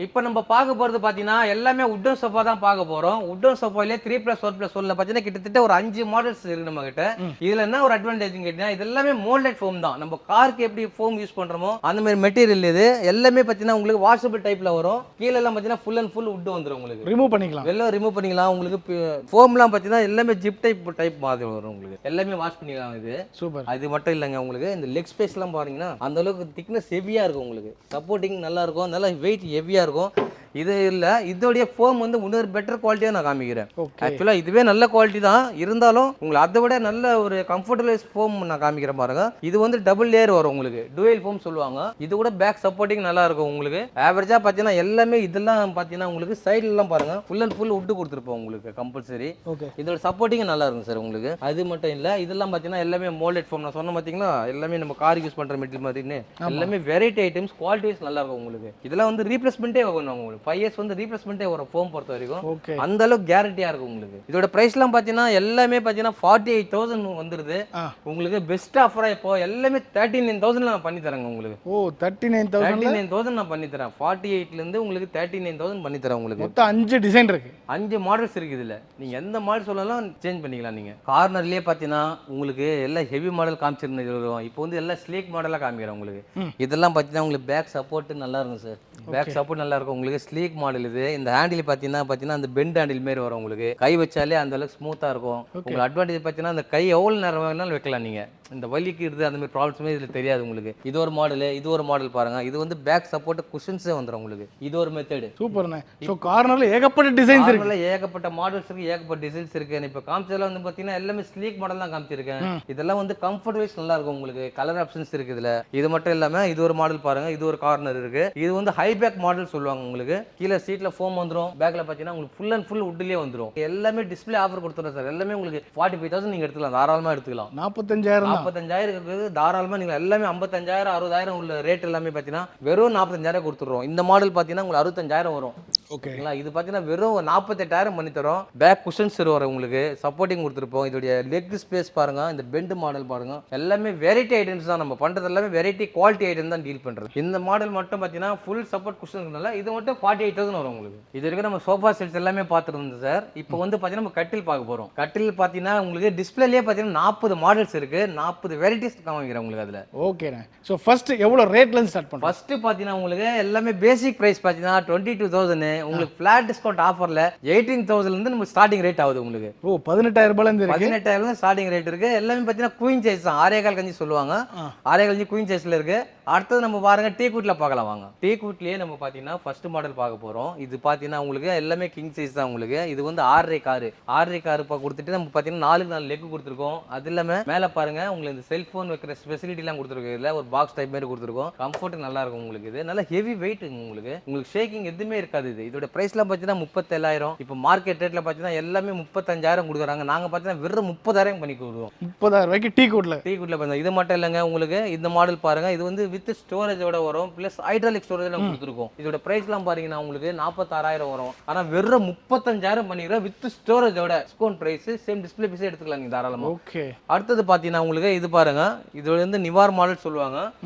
[SPEAKER 2] இப்போ நம்ம பார்க்க போறது பாத்தீங்கன்னா எல்லாமே வுட்டன் சோஃபா தான் பார்க்க போறோம். வுட்டன் சோஃபாலே 3+1+1ல பாத்தீங்கன்னா கிட்டத்தட்ட ஒரு 5 மாடல்ஸ் இருக்கு நம்ம கிட்ட. இதுல என்ன ஒரு அட்வான்டேஜ் கேட்டீங்கன்னா இது எல்லாமே மோல்டட் ஃபோம் தான். நம்ம காருக்கு எப்படி ஃபோம் யூஸ் பண்றோமோ அந்த மாதிரி மெட்டீரியல் இது. எல்லாமே பாத்தீங்கன்னா உங்களுக்கு வாஷபிள் டைப்ல வரும். கீழ எல்லாம் பாத்தீங்கன்னா ஃபுல் அண்ட் ஃபுல் வுட் வந்துரும் உங்களுக்கு.
[SPEAKER 1] ரிமூவ் பண்ணிக்கலாம்.
[SPEAKER 2] எல்லாம் ரிமூவ் பண்ணிக்கலாம். உங்களுக்கு ஃபோம்லாம் பாத்தீங்கன்னா எல்லாமே ஜிப் டைப் மாதிரி வரும் உங்களுக்கு. எல்லாமே வாஷ் பண்ணிக்கலாம். இது
[SPEAKER 1] சூப்பர்.
[SPEAKER 2] அது மட்டும் இல்லங்க, உங்களுக்கு இந்த லெக் ஸ்பேஸ் எல்லாம் பாருங்கன்னா அந்த அளவுக்கு திக்னஸ் ஹெவியா இருக்கும் உங்களுக்கு. சப்போர்ட்டிங் நல்லா இருக்கும். நல்லா வெயிட் ஹெவியா இருக்கும். இது இல்ல, இதோடைய ஃபோம் வந்து இன்னொரு பெட்டர் குவாலிட்டியா நான் காமிக்கிறேன். ஆக்சுவலா இதுவே நல்ல குவாலிட்டி தான், இருந்தாலும் உங்களுக்கு அதை விட நல்ல ஒரு கம்ஃபர்டபுள் ஃபோம் நான் காமிக்கிறேன் பாருங்க. இது வந்து டபுள் லேயர் வரும் உங்களுக்கு. டுவெல் ஃபோம் சொல்லுவாங்க. இது கூட பேக் சப்போர்ட்டிங் நல்லா இருக்கும் உங்களுக்கு. ஆவரேஜா பாத்தீங்கன்னா எல்லாமே இதெல்லாம் பாத்தீங்கன்னா உங்களுக்கு சைடுல எல்லாம் பாருங்க ஃபுல் அண்ட் ஃபுல் வுட் கொடுத்துருப்போம் உங்களுக்கு கம்பல்சரி. இதோட சப்போர்ட்டிங் நல்லா இருக்கும் சார் உங்களுக்கு. அது மட்டும் இல்ல, இதெல்லாம் பாத்தீங்கன்னா எல்லாமே மோல்டட் ஃபோம். நான் சொன்ன பாத்தீங்களா எல்லாமே நம்ம கார் யூஸ் பண்ற மெட்டீரியல் மாதிரி எல்லாமே வெரைட்டி ஐட்டம்ஸ், குவாலிட்டி வைஸ் நல்லா இருக்கும் உங்களுக்கு. இதெல்லாம் வந்து ரீப்ளேஸ்மெண்ட்டே ஆகும் உங்களுக்கு. 5 இயர்ஸ் வந்து ரீப்ளேஸ்மெண்ட்டே வரும் ஃபோம் பொறுத்த வரைக்கும். அந்த அளவுக்கு கேரண்டியா இருக்கும் உங்களுக்கு. இதோட பிரைஸ்லாம் பாத்தீங்கன்னா எல்லாமே பாத்தீங்கன்னா 48,000 வந்துருது உங்களுக்கு. பெஸ்ட் ஆஃபரா இப்போ எல்லாமே 39,000 நான் பண்ணி தரேங்க உங்களுக்கு. 39,000 நான் பண்ணி தரேன். 48ல இருந்து உங்களுக்கு 39,000 பண்ணி தரேன் உங்களுக்கு.
[SPEAKER 1] மொத்தம் 5 டிசைன் இருக்கு,
[SPEAKER 2] 5 மாடல்ஸ் இருக்கு இதுல. நீங்க எந்த மாடல் சொல்லலாம் சேஞ்ச் பண்ணிக்கலாம். நீங்க கார்னர்லயே பாத்தீங்கன்னா உங்களுக்கு எல்லாம் ஹெவி மாடல் காமிச்சிருந்தது வரும். இப்போ வந்து எல்லாம் ஸ்லீக் மாடலா காமிக்கிறேன் உங்களுக்கு. இதெல்லாம் பாத்தீங்கன்னா உங்களுக்கு பேக் சப்போர்ட் நல்லா இருக்கும் சார். பேக் சப்போர்ட் நல்லா இருக்கும் உங்களுக்கு. ஸ்லீக் மாடல் இது. இந்த ஹேண்டில் பாத்தீங்கன்னா அந்த பெண்ட் ஹேண்டில் மாதிரி வரும் உங்களுக்கு. கை வச்சாலே அந்த அளவுக்கு ஸ்மூத்தா இருக்கும். உங்களுக்கு அட்வான்டேஜ் பாத்தீங்கன்னா அந்த கை எவ்வளவு நேரம் வேணாலும் வைக்கலாம். நீங்க இந்த வலிக்கிறது அந்த மாதிரி ப்ராப்ளம்ஸே இதுல தெரியாது உங்களுக்கு. இது ஒரு மாடல். இது ஒரு மாடல் பாருங்க. இது வந்து பேக் சப்போர்ட் குஷன்ஸே வந்துரும் உங்களுக்கு. இது ஒரு மெத்தட்.
[SPEAKER 1] சூப்பர்ண்ணே. சோ கார்னர்ல ஏகப்பட்ட டிசைன்ஸ் இருக்கு.
[SPEAKER 2] ஏகப்பட்ட மாடல்ஸ் இருக்கு, ஏகப்பட்ட டிசைன்ஸ் இருக்கு. இப்போ காமிச்சதுல வந்து பாத்தீங்கன்னா எல்லாமே ஸ்லீக் மாடல் தான் காமிச்சிருக்கேன். இதெல்லாம் வந்து கம்ஃபர்ட் வைஸ் நல்லா இருக்கும் உங்களுக்கு. கலர் ஆப்ஷன்ஸ் இருக்கு இதுல. இது மட்டும் இல்லாம இது ஒரு மாடல் பாருங்க. இது ஒரு கார்னர் இருக்கு. இது வந்து ஹை பேக் மாடல் சொல்லுவாங்க உங்களுக்கு. கீழ சீட்ல ஃபோம் வந்துரும். பேக்ல பாத்தீங்கன்னா உங்களுக்கு ஃபுல் அண்ட் ஃபுல் வுட்லயே வந்துரும். எல்லாமே டிஸ்ப்ளே ஆஃபர் கொடுத்துறோம் சார். எல்லாமே உங்களுக்கு 45,000 நீங்க எடுத்துக்கலாம், தாராளமா எடுத்துக்கலாம். 45,000 இருக்குது தாராளமா. நீங்க எல்லாமே 55,000 60,000 உள்ள ரேட் எல்லாமே பாத்தீங்கன்னா வெறும் 45,000 கொடுத்துறோம். இந்த மாடல் பாத்தீங்கன்னா உங்களுக்கு 65,000 வரும். ஓகேங்களா? இது பாத்தீங்கன்னா வெறும் 48,000 பண்ணி தரோம். பேக் குஷன்ஸ் வரும் உங்களுக்கு. சப்போர்ட்டிங் கொடுத்துருப்போம். இதோட லெக் ஸ்பேஸ் பாருங்க. இந்த பெண்ட் மாடல் பாருங்க. எல்லாமே வெரைட்டி ஐட்டம்ஸ் தான் நம்ம பண்றது. எல்லாமே வெரைட்டி குவாலிட்டி ஐட்டம் தான் டீல் பண்றது. இந்த மாடல் மட்டும் பாத்தீங்கன்னா ஃபுல் சப்போர்ட் குஷன்ஸ்னால இது மட்டும் 48,000 வரும் உங்களுக்கு. இது வரைக்கும் நம்ம சோஃபா செட்ஸ் எல்லாமே பார்த்துருந்தோம் சார். இப்போ வந்து பாத்தீங்கன்னா நம்ம கட்டில் பார்க்க போறோம். கட்டில் பாத்தீங்கன்னா உங்களுக்கு டிஸ்பிளேலயே பாத்தீங்கன்னா 40 மாடல்ஸ் இருக்கு. 40 வெரைட்டிஸ் காமிக்கிறேன் உங்களுக்கு அதுல.
[SPEAKER 1] ஓகேண்ணே. ஸோ ஃபர்ஸ்ட் எவ்வளவு ரேட்ல இருந்து ஸ்டார்ட் பண்ணுறோம்?
[SPEAKER 2] ஃபர்ஸ்ட் பாத்தீங்கன்னா உங்களுக்கு எல்லாமே பேசிக் பிரைஸ் பாத்தீங்கன்னா 22,000. உங்களுக்கு ஃபிளாட் டிஸ்கவுண்ட் ஆஃபர்ல 18,000 இருந்து நம்ம ஸ்டார்டிங் ரேட் ஆகுது உங்களுக்கு.
[SPEAKER 1] 18,000 ரூபாயில இருந்து
[SPEAKER 2] 18,000 ஸ்டார்டிங் ரேட் இருக்கு. எல்லாமே பாத்தீங்கன்னா குயின் சைஸ் தான். 6.25 கஞ்சி சொல்லுவாங்க. 6.25 கஞ்சி குயின் சைஸ்ல இருக்கு. அடுத்தது நம்ம பாருங்க டீ குட்ல பார்க்கலாம் வாங்க. டீ குட்லயே நம்ம பாத்தீங்கன்னா ஃபர்ஸ்ட் மாடல் பார்க்க போறோம். இது பாத்தீங்கன்னா உங்களுக்கு எல்லாமே கிங் சைஸ் தான் உங்களுக்கு. இது வந்து 6.5 கார் கொடுத்துட்டு நம்ம பாத்தீங்கன்னா 4 லெக் கொடுத்துருக்கோம். அது இல்லாம மேல பாருங்க உங்களுக்கு இந்த செல்போன் வைக்கிற ஃபெசிலிட்டி எல்லாம் கொடுத்துருக்கோம். இதுல ஒரு பாக்ஸ் டைப் மாதிரி கொடுத்துருக்கோம். கம்ஃபர்ட் நல்லா இருக்கும் உங்களுக்கு. இது நல்ல ஹெவி வெயிட் உங்களுக்கு ஷேக்கிங் எதுவுமே இருக்காது. இது இதோட பிரைஸ்லாம் பாத்தீங்கன்னா 37,000. இப்போ மார்க்கெட் ரேட்ல பாத்தீங்கன்னா எல்லாமே 35,000 கொடுக்குறாங்க. நாங்க பாத்தீங்கன்னா வெறும் 30,000 பண்ணி கொடுக்குறோம்.
[SPEAKER 1] 30,000 ரூபாய்க்கு டீ குட்ல
[SPEAKER 2] பாத்தீங்கன்னா இது மட்டும் இல்லங்க உங்களுக்கு. இந்த மாடல் பாருங்க. இது வந்து வித் ஸ்டோரேஜோட வரும். பிளஸ் ஹைட்ராலிக் ஸ்டோரேஜ் எல்லாம் கொடுத்துருக்கோம். இதோட பிரைஸ்லாம் பாத்தீங்கன்னா உங்களுக்கு 46,000 வரும். ஆனா வெறும் 35,000 பண்ணிக்கிறோம் வித் ஸ்டோரேஜோட. டிஸ்கவுண்ட் பிரைஸ் சேம் டிஸ்ப்ளே பீஸே எடுத்துக்கலாம் நீங்க தாராளமா. ஓகே. அடுத்தது பாத்தீங்கன்னா உங்களுக்கு இது பாருங்க. இதோட வந்து நிவார் மாடல் சொல்லுவாங்க.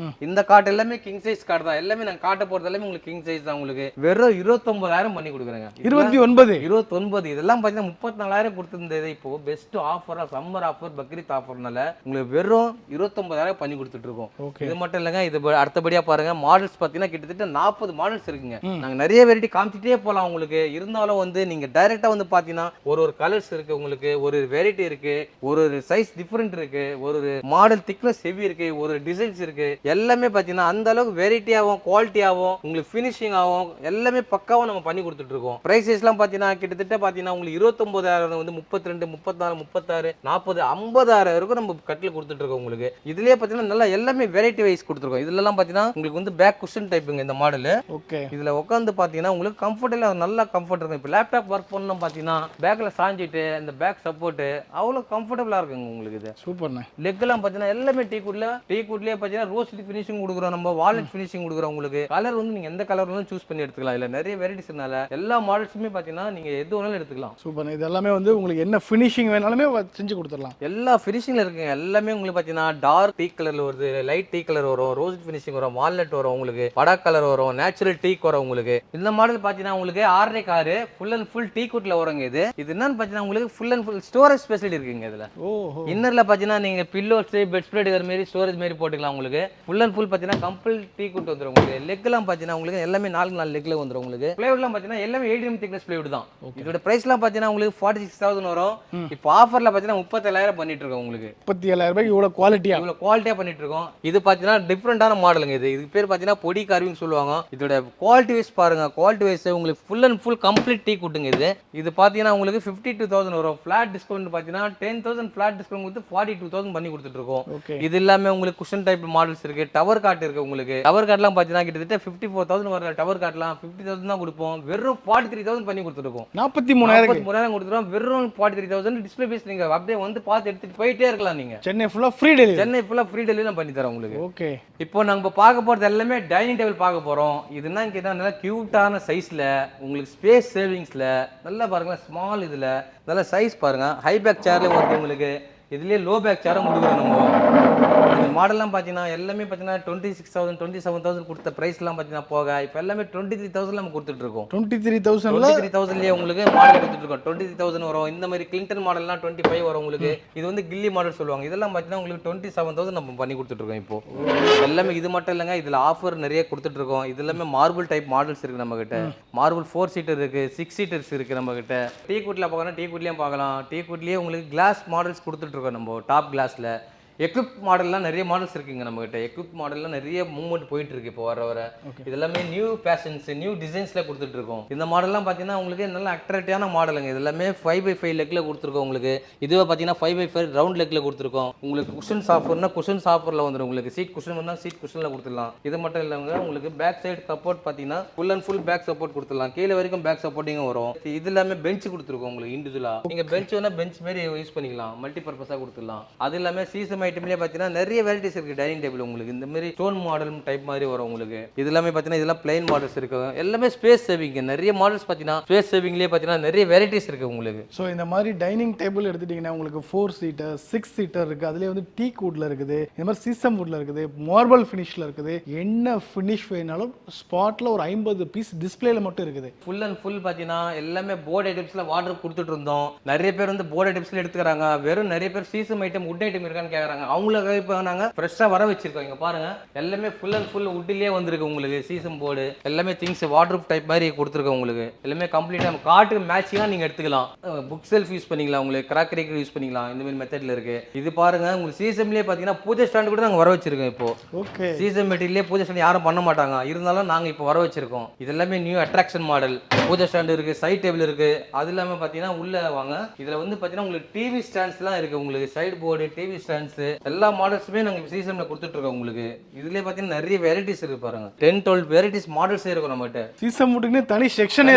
[SPEAKER 2] இந்த காட் எல்லாமே கிங் சைஸ் காட் தான். எல்லாமே நான் காட்ட போறது எல்லாமே உங்களுக்கு கிங் சைஸ் தான் உங்களுக்கு. வெறும் 29,000 29,000 பண்ணி கொடுக்குறேங்க.
[SPEAKER 1] 29
[SPEAKER 2] 29 இதெல்லாம் பார்த்தீங்கன்னா 34,000 கொடுத்துருந்தது. இப்போ பெஸ்ட் ஆஃபரா சம்மர் ஆஃபர் பக்ரீத் ஆஃபர்னால உங்களுக்கு வெறும் 29,000 பண்ணி கொடுத்துட்டு இருக்கோம். இது மட்டும் இல்லைங்க, இது அடுத்தபடியா பாருங்க மாடல்ஸ் பார்த்தீங்கன்னா கிட்டத்தட்ட 40 மாடல்ஸ் இருக்குங்க. நாங்க நிறைய வெரைட்டி காமிச்சிட்டே போலாம் உங்களுக்கு. இருந்தாலும் வந்து நீங்க டைரக்டா வந்து பார்த்தீங்கன்னா ஒரு கலர்ஸ் இருக்கு உங்களுக்கு, ஒரு வெரைட்டி இருக்கு, ஒரு சைஸ் டிஃபரெண்ட் இருக்கு, ஒரு மாடல் திக்னஸ் ஹெவி இருக்கு, ஒரு டிசைன்ஸ் இருக்கு. எல்லாமே பார்த்தீங்கன்னா அந்த அளவுக்கு வெரைட்டியாகவும் குவாலிட்டியாகவும் உங்களுக்கு ஃபினிஷிங் ஆகும் எல்லாமே பக்காவா நம்ம பண்ணி கொடுத்துட்டு இருக்கோம். பிரைசஸ்லாம் பார்த்தீங்கன்னா கிட்டத்தட்ட பார்த்தீங்கன்னா உங்களுக்கு 29,000 வந்து 32, 34, 36, 40, 50,000 வரைக்கும் நம்ம கட்டில் கொடுத்துட்டு இருக்கோம் உங்களுக்கு. இதுலயே பார்த்தீங்கன்னா நல்லா எல்லாமே வெரைட்டி வைஸ் கொடுத்துருக்கோம். இதுலலாம் பார்த்தீங்கன்னா உங்களுக்கு வந்து பேக் குஷன் டைப்புங்க இந்த மாடல்.
[SPEAKER 1] ஓகே,
[SPEAKER 2] இதுல உட்காந்து பார்த்தீங்கன்னா உங்களுக்கு கம்ஃபர்டபுளா நல்லா கம்ஃபர்ட் இருக்கும். இப்போ லேப்டாப் ஒர்க் பண்ணணும் பார்த்தீங்கன்னா பேக்ல சாஞ்சிட்டு இந்த பேக் சப்போர்ட் அவ்வளோ கம்ஃபர்டபுளா இருக்குங்க உங்களுக்கு. இது
[SPEAKER 1] சூப்பர்ண்ணே.
[SPEAKER 2] லெக்லாம் பார்த்தீங்கன்னா எல்லாமே டீக்குட்லேயே பார்த்தீங்கன்னா ரோஸ்ட் ஃபினிஷிங் கொடுக்குறோம், நம்ம வாலெட் ஃபினிஷிங் கொடுக்குறோம் உங்களுக்கு. கலர் வந்து நீங்கள் எந்த கலர் வேணாலும் சூஸ் பண்ணி எடுத்துக்கலாம். இல்லை நிறைய வெரைட்டிஸ்னால எல்லா மாடல்ஸுமே பார்த்தீங்கன்னா நீங்கள் எது வேணாலும் எடுத்துக்கலாம்.
[SPEAKER 1] சூப்பர். இது எல்லாமே வந்து உங்களுக்கு என்ன ஃபினிஷிங் வேணாலுமே செஞ்சு கொடுத்துடலாம்.
[SPEAKER 2] எல்லா ஃபினிஷிங்கில் இருக்குங்க. எல்லாமே உங்களுக்கு பார்த்தீங்கன்னா டார்க் டீ கலரில் வருது, லைட் டீ கலர் வரும், ரோஸ் ஃபினிஷிங் வரும், வால்நட் வரும் உங்களுக்கு, படா கலர் வரும், நேச்சுரல் டீக் வரும் உங்களுக்கு. இந்த மாடல் பார்த்தீங்கன்னா உங்களுக்கு 6.5 காரு ஃபுல் அண்ட் ஃபுல் டீ குட்ல வருங்க. இது என்னன்னு பார்த்தீங்கன்னா உங்களுக்கு full and full storage facility இருக்குங்க. இதில் இன்னர்ல பார்த்தீங்கன்னா நீங்கள் பில்லோஸ் பெட் ஸ்ப்ரெட் இது மாதிரி ஸ்டோரேஜ் மாதிரி போட்டுக்கலாம் உங்களுக்கு. ஃபுல் அண்ட் ஃபுல் பார்த்தீங்கன்னா கம்ப்ளீட் டீ குட் வந்துடும் உங்களுக்கு. லெக்லாம் பார்த்தீங்கன்னா உங்களுக்கு எல்லாமே 4 லெக்ல வந்துடும் உங்களுக்கு. பிளேவுட்லாம் பார்த்தீங்கன்னா எல்லாமே 8mm திக்னஸ் பிளேவுட் தான். இதோட பிரைஸ்லாம் பார்த்தீங்கன்னா உங்களுக்கு 46,000 வரும். இப்போ ஆஃபர்ல பார்த்தீங்கன்னா 37,000 பண்ணிட்டு இருக்கோம் உங்களுக்கு.
[SPEAKER 1] 37,000 ரூபாய்க்கு இவ்வளோ
[SPEAKER 2] குவாலிட்டியா பண்ணிட்டு இருக்கோம். இது பார்த்தீங்கன்னா டிஃப்ரெண்டான மாடலுங்க. இது பேர் பார்த்தீங்கன்னா பொடி கார்விங் சொல்லுவாங்க. இதோட குவாலிட்டி வைஸ் பாருங்க, குவாலிட்டி வைஸ் உங்களுக்கு ஃபுல் அண்ட் ஃபுல் கம்ப்ளீட் டீ குட்டுங்க. இது பார்த்தீங்கன்னா உங்களுக்கு 52,000 வரும். ஃபிளாட் டிஸ்கவுண்ட் பார்த்தீங்கன்னா 10,000 ஃபிளாட் டிஸ்கவுண்ட் கொடுத்து 42,000 பண்ணி கொடுத்துட்டு இருக்கோம். இது எல்லாமே உங்களுக்கு குஷன் டைப் மாடல்ஸ் இருக்கு, டவர் காட் இருக்கு உங்களுக்கு. டவர் காட்லாம் பார்த்தீங்கன்னா கிட்டத்தட்ட 54,000 வர டவர் காட்லாம் 50,000 தான் கொடுப்போம். வெறும் 43,000 பண்ணி கொடுத்துருக்கோம். 43,000 கொடுத்துருவோம். வெறும் 43,000 டிஸ்பிளே பீஸ் நீங்க அப்படியே வந்து பார்த்து எடுத்துட்டு போயிட்டே இருக்கலாம். நீங்க சென்னை ஃபுல்லா ஃப்ரீ டெலிவரி நான் பண்ணி தரேன் உங்களுக்கு.
[SPEAKER 1] ஓகே,
[SPEAKER 2] இப்போ நம்ம பார்க்க போறது எல்லாமே டைனிங் டேபிள் பார்க்க போறோம். இது என்ன கேட்டா நல்லா கியூட்டான சைஸ்ல உங்களுக்கு ஸ்பேஸ் சேவிங்ஸ்ல நல்லா பாருங்க. ஸ்மால் இதுல நல்ல சைஸ் பாருங்க. ஹை பேக் சேர்ல வருது உங்களுக்கு. இதுலயே லோ பேக் சேரும் கொடுக்குறோம் நம்ம. இந்த மாடல்லாம் பார்த்தீங்கன்னா எல்லாமே பார்த்தீங்கன்னா 26,000 27,000 கொடுத்த ப்ரைஸ்லாம் பார்த்தீங்கன்னா போக இப்போ எல்லாமே 23,000 நம்ம கொடுத்துட்டு இருக்கோம். 23,000 உங்களுக்கு மாடல் கொடுத்துட்டு இருக்கோம். 23,000 வரும். இந்த மாதிரி கிளின்டன் மாடல்லாம் 25 வரும் உங்களுக்கு. இது வந்து கில்லி மாடல் சொல்லுவாங்க. இதெல்லாம் பார்த்தீங்கன்னா உங்களுக்கு 27,000 நம்ம பண்ணி கொடுத்துட்டு இருக்கோம். இப்போ எல்லாமே இது மட்டும் இல்லைங்க, இதுல ஆஃபர் நிறைய கொடுத்துட்டு இருக்கோம். இது எல்லாமே மார்பிள் டைப் மாடல்ஸ் இருக்கு நம்ம கிட்ட. மார்பிள் 4 சீட்டர் இருக்கு, 6 சீட்டர்ஸ் இருக்கு நம்ம கிட்ட. டீ குட்ல பார்க்கணும், டீ குட்லயும் பார்க்கலாம். டீ குட்லயே உங்களுக்கு கிளாஸ் மாடல்ஸ் கொடுத்துட்டு இருக்கோம் நம்ம டாப் கிளாஸ்ல. எக்விப் மாடல்லாம் நிறைய மாடல்ஸ் இருக்குங்க நம்ம கிட்ட. எக்விப் மாடல்லாம் நிறைய மூவ்மெண்ட் போயிட்டு இருக்கு இப்போ வர. இது எல்லாமே நியூ பேஷன்ஸ், நியூ டிசைன்ஸ்ல கொடுத்துட்டு இருக்கோம். இந்த மாடல்லாம் பார்த்தீங்கன்னா உங்களுக்கு நல்ல அட்ராக்டிவான மாடலுங்க. இது எல்லாமே 5x5 லெக்ல கொடுத்துருக்கோம் உங்களுக்கு. இதுவே பார்த்தீங்கன்னா 5x5 ரவுண்ட் லெக்ல கொடுத்துருக்கோம் உங்களுக்கு. குஷன் சாஃபர்னா குஷன் சாஃபர்ல வந்துடும் உங்களுக்கு. சீட் குஷன் வந்தா சீட் குஷன்ல கொடுத்துடலாம். இது மட்டும் இல்லைங்க, உங்களுக்கு பேக் சைடு சப்போர்ட் பார்த்தீங்கன்னா full and full back support கொடுத்துடலாம். கீழே வரைக்கும் பேக் சப்போர்ட்டிங்கும் வரும். இது எல்லாமே பெஞ்ச் கொடுத்துருக்கோம் உங்களுக்கு இண்டிவிஜுவலா. நீங்க பெஞ்ச் வேணா பெஞ்ச் மாதிரி யூஸ் பண்ணிக்கலாம், மல்டி பர்பஸா கொடுத்துடலாம். அது எல்லாமே சீசம் ஐட்டம்லயே பார்த்தீங்கன்னா நிறைய வெரைட்டிஸ் இருக்கு. டைனிங் டேபிள் உங்களுக்கு இந்த மாதிரி ஸ்டோன் மாடல் டைப் மாதிரி வரும் உங்களுக்கு. இது எல்லாமே பார்த்தீங்கன்னா இதெல்லாம் பிளைன் மாடல்ஸ் இருக்கு. எல்லாமே ஸ்பேஸ் சேவிங். நிறைய மாடல்ஸ் பார்த்தீங்கன்னா ஸ்பேஸ் சேவிங்லேயே பார்த்தீங்கன்னா நிறைய வெரைட்டிஸ் இருக்கு உங்களுக்கு.
[SPEAKER 1] ஸோ இந்த மாதிரி டைனிங் டேபிள் எடுத்துட்டீங்கன்னா உங்களுக்கு 4 சீட்டர் 6 சீட்டர் இருக்கு. அதுலேயே வந்து டீ வுட்ல இருக்குது, இந்த மாதிரி சீசம் வுட்ல இருக்குது, மார்பிள் ஃபினிஷ்ல இருக்குது. என்ன ஃபினிஷ் வேணாலும் ஸ்பாட்ல ஒரு 50 பீஸ் டிஸ்பிளேல மட்டும் இருக்குது.
[SPEAKER 2] ஃபுல் அண்ட் ஃபுல் பார்த்தீங்கன்னா எல்லாமே போர்டு ஐட்டம்ஸ்ல வாட்டர் கொடுத்துட்டு இருந்தோம். நிறைய பேர் வந்து போர்டு ஐட்டம்ஸ்ல எடுத்துக்கிறாங்க. வெறும் நிறைய பேர் சீசம் ஐட்டம் உட் ஐட்டம் இருக்கான்னு கேட்குறாங்க. அவங்களுக்கு இப்போ நாங்கள் ஃப்ரெஷ்ஷாக வர வச்சிருக்கோம். இங்கே பாருங்க எல்லாமே ஃபுல் அண்ட் ஃபுல் உட்லேயே வந்திருக்கு உங்களுக்கு. சீசம் போர்டு எல்லாமே திங்ஸ் வாட்டர் டைப் மாதிரி கொடுத்துருக்கோம் உங்களுக்கு. எல்லாமே கம்ப்ளீட்டாக நம்ம காட்டுக்கு மேட்சிங்காக நீங்கள் எடுத்துக்கலாம். புக் செல்ஃப் யூஸ் பண்ணிக்கலாம், உங்களுக்கு கிராக்கரிக்கு யூஸ் பண்ணிக்கலாம். இந்த மாதிரி மெத்தடில் இருக்கு. இது பாருங்க உங்களுக்கு சீசம்லேயே பார்த்தீங்கன்னா பூஜை ஸ்டாண்டு கூட நாங்கள் வர வச்சிருக்கோம். இப்போ ஓகே, சீசம் மெட்டீரியலே பூஜை ஸ்டாண்ட் யாரும் பண்ண மாட்டாங்க, இருந்தாலும் நாங்கள் இப்போ வர வச்சிருக்கோம். இது எல்லாமே நியூ அட்ராக்ஷன் மாடல். பூஜை ஸ்டாண்டு இருக்கு, சைட் டேபிள் இருக்கு. அது இல்லாமல் பார்த்தீங்கன்னா உள்ள வாங்க, இதில் வந்து பார்த்தீங்கன்னா உங்களுக்கு டிவி ஸ்டாண்ட்ஸ்லாம் இருக்கு. உங்களுக்கு சைடு போர்டு, டிவி ஸ்டாண்ட்ஸ் எல்லா மாடல்ஸுமே நாங்கள் சீசன்ல கொடுத்துட்டு இருக்கோம் உங்களுக்கு. இதுலயே பார்த்தீங்கன்னா நிறைய வெரைட்டிஸ் இருக்கு பாருங்க. 10-12 வெரைட்டிஸ் மாடல்ஸே இருக்கும் நம்மகிட்ட.
[SPEAKER 1] சீசம் முட்டுக்குன்னு தனி செக்ஷனே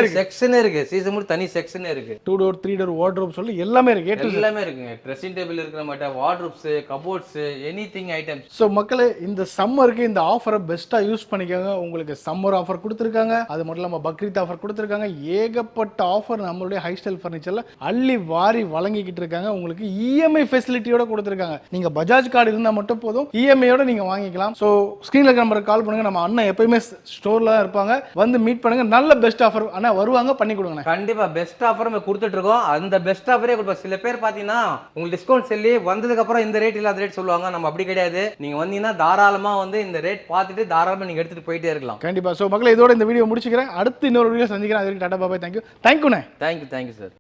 [SPEAKER 2] இருக்கு. சீசம் முட்டு தனி செக்ஷனே இருக்கு.
[SPEAKER 1] 2 டோர் 3 டோர் வார்ட்ரோப் சொல்லி எல்லாமே இருக்கு.
[SPEAKER 2] எல்லாமே இருக்குங்க. ட்ரெஸ்ஸிங் டேபிள் இருக்கு நம்மகிட்ட, wardrobes, cupboards, anything items.
[SPEAKER 1] So மக்களே இந்த சம்மருக்கு இந்த ஆஃபரை பெஸ்ட்டாக யூஸ் பண்ணிக்கோங்க. உங்களுக்கு சம்மர் ஆஃபர் கொடுத்துருக்காங்க, அது மட்டும் இல்லாமல் பக்ரீத் ஆஃபர் கொடுத்துருக்காங்க. ஏகப்பட்ட ஆஃபர் நம்மளுடைய ஹை ஸ்டைல் ஃபர்னிச்சரில் அள்ளி வாரி வழங்கிக்கிட்டு இருக்காங்க. உங்களுக்கு இஎம்ஐ ஃபெசிலிட்டியோட கொடுத்துருக்காங்க. நீங்கள் பஜாஜ் கார்டு இருந்தால் மட்டும் போதும், இஎம்ஐயோட நீங்க வாங்கிக்கலாம். ஸோ ஸ்க்ரீனில் இருக்கிற நம்பருக்கு கால் பண்ணுங்க. நம்ம அண்ணன் எப்பயுமே ஸ்டோர்ல தான் இருப்பாங்க, வந்து மீட் பண்ணுங்க. நல்ல பெஸ்ட் ஆஃபர் அண்ணா வருவாங்க, பண்ணி கொடுங்க.
[SPEAKER 2] கண்டிப்பா பெஸ்ட் ஆஃபர் நம்ம கொடுத்துட்டு இருக்கோம். அந்த பெஸ்ட் ஆஃபரே கொடுப்போம். சில பேர் பாத்தீங்கன்னா உங்களுக்கு டிஸ்கவுண்ட் சொல்லி வந்ததுக்கு அப்புறம் இந்த ரேட் இல்ல அந்த ரேட் சொல்லுவாங்க. நம்ம அப்படி கிடையாது. நீங்க வந்தீங்கன்னா தாராளமா வந்து இந்த ரேட் பார்த்துட்டு தாராளமா நீங்க எடுத்துட்டு போயிட்டே இருக்கலாம்.
[SPEAKER 1] கண்டிப்பா. ஸோ மக்களே, இதோட இந்த வீடியோ முடிச்சுக்கிறேன். அடுத்து இன்னொரு வீடியோ சந்திக்கிறேன். அதுக்கு டாடா பாபாய். தேங்க்யூ. தேங்க்யூண்ணே.
[SPEAKER 2] Thank you sir.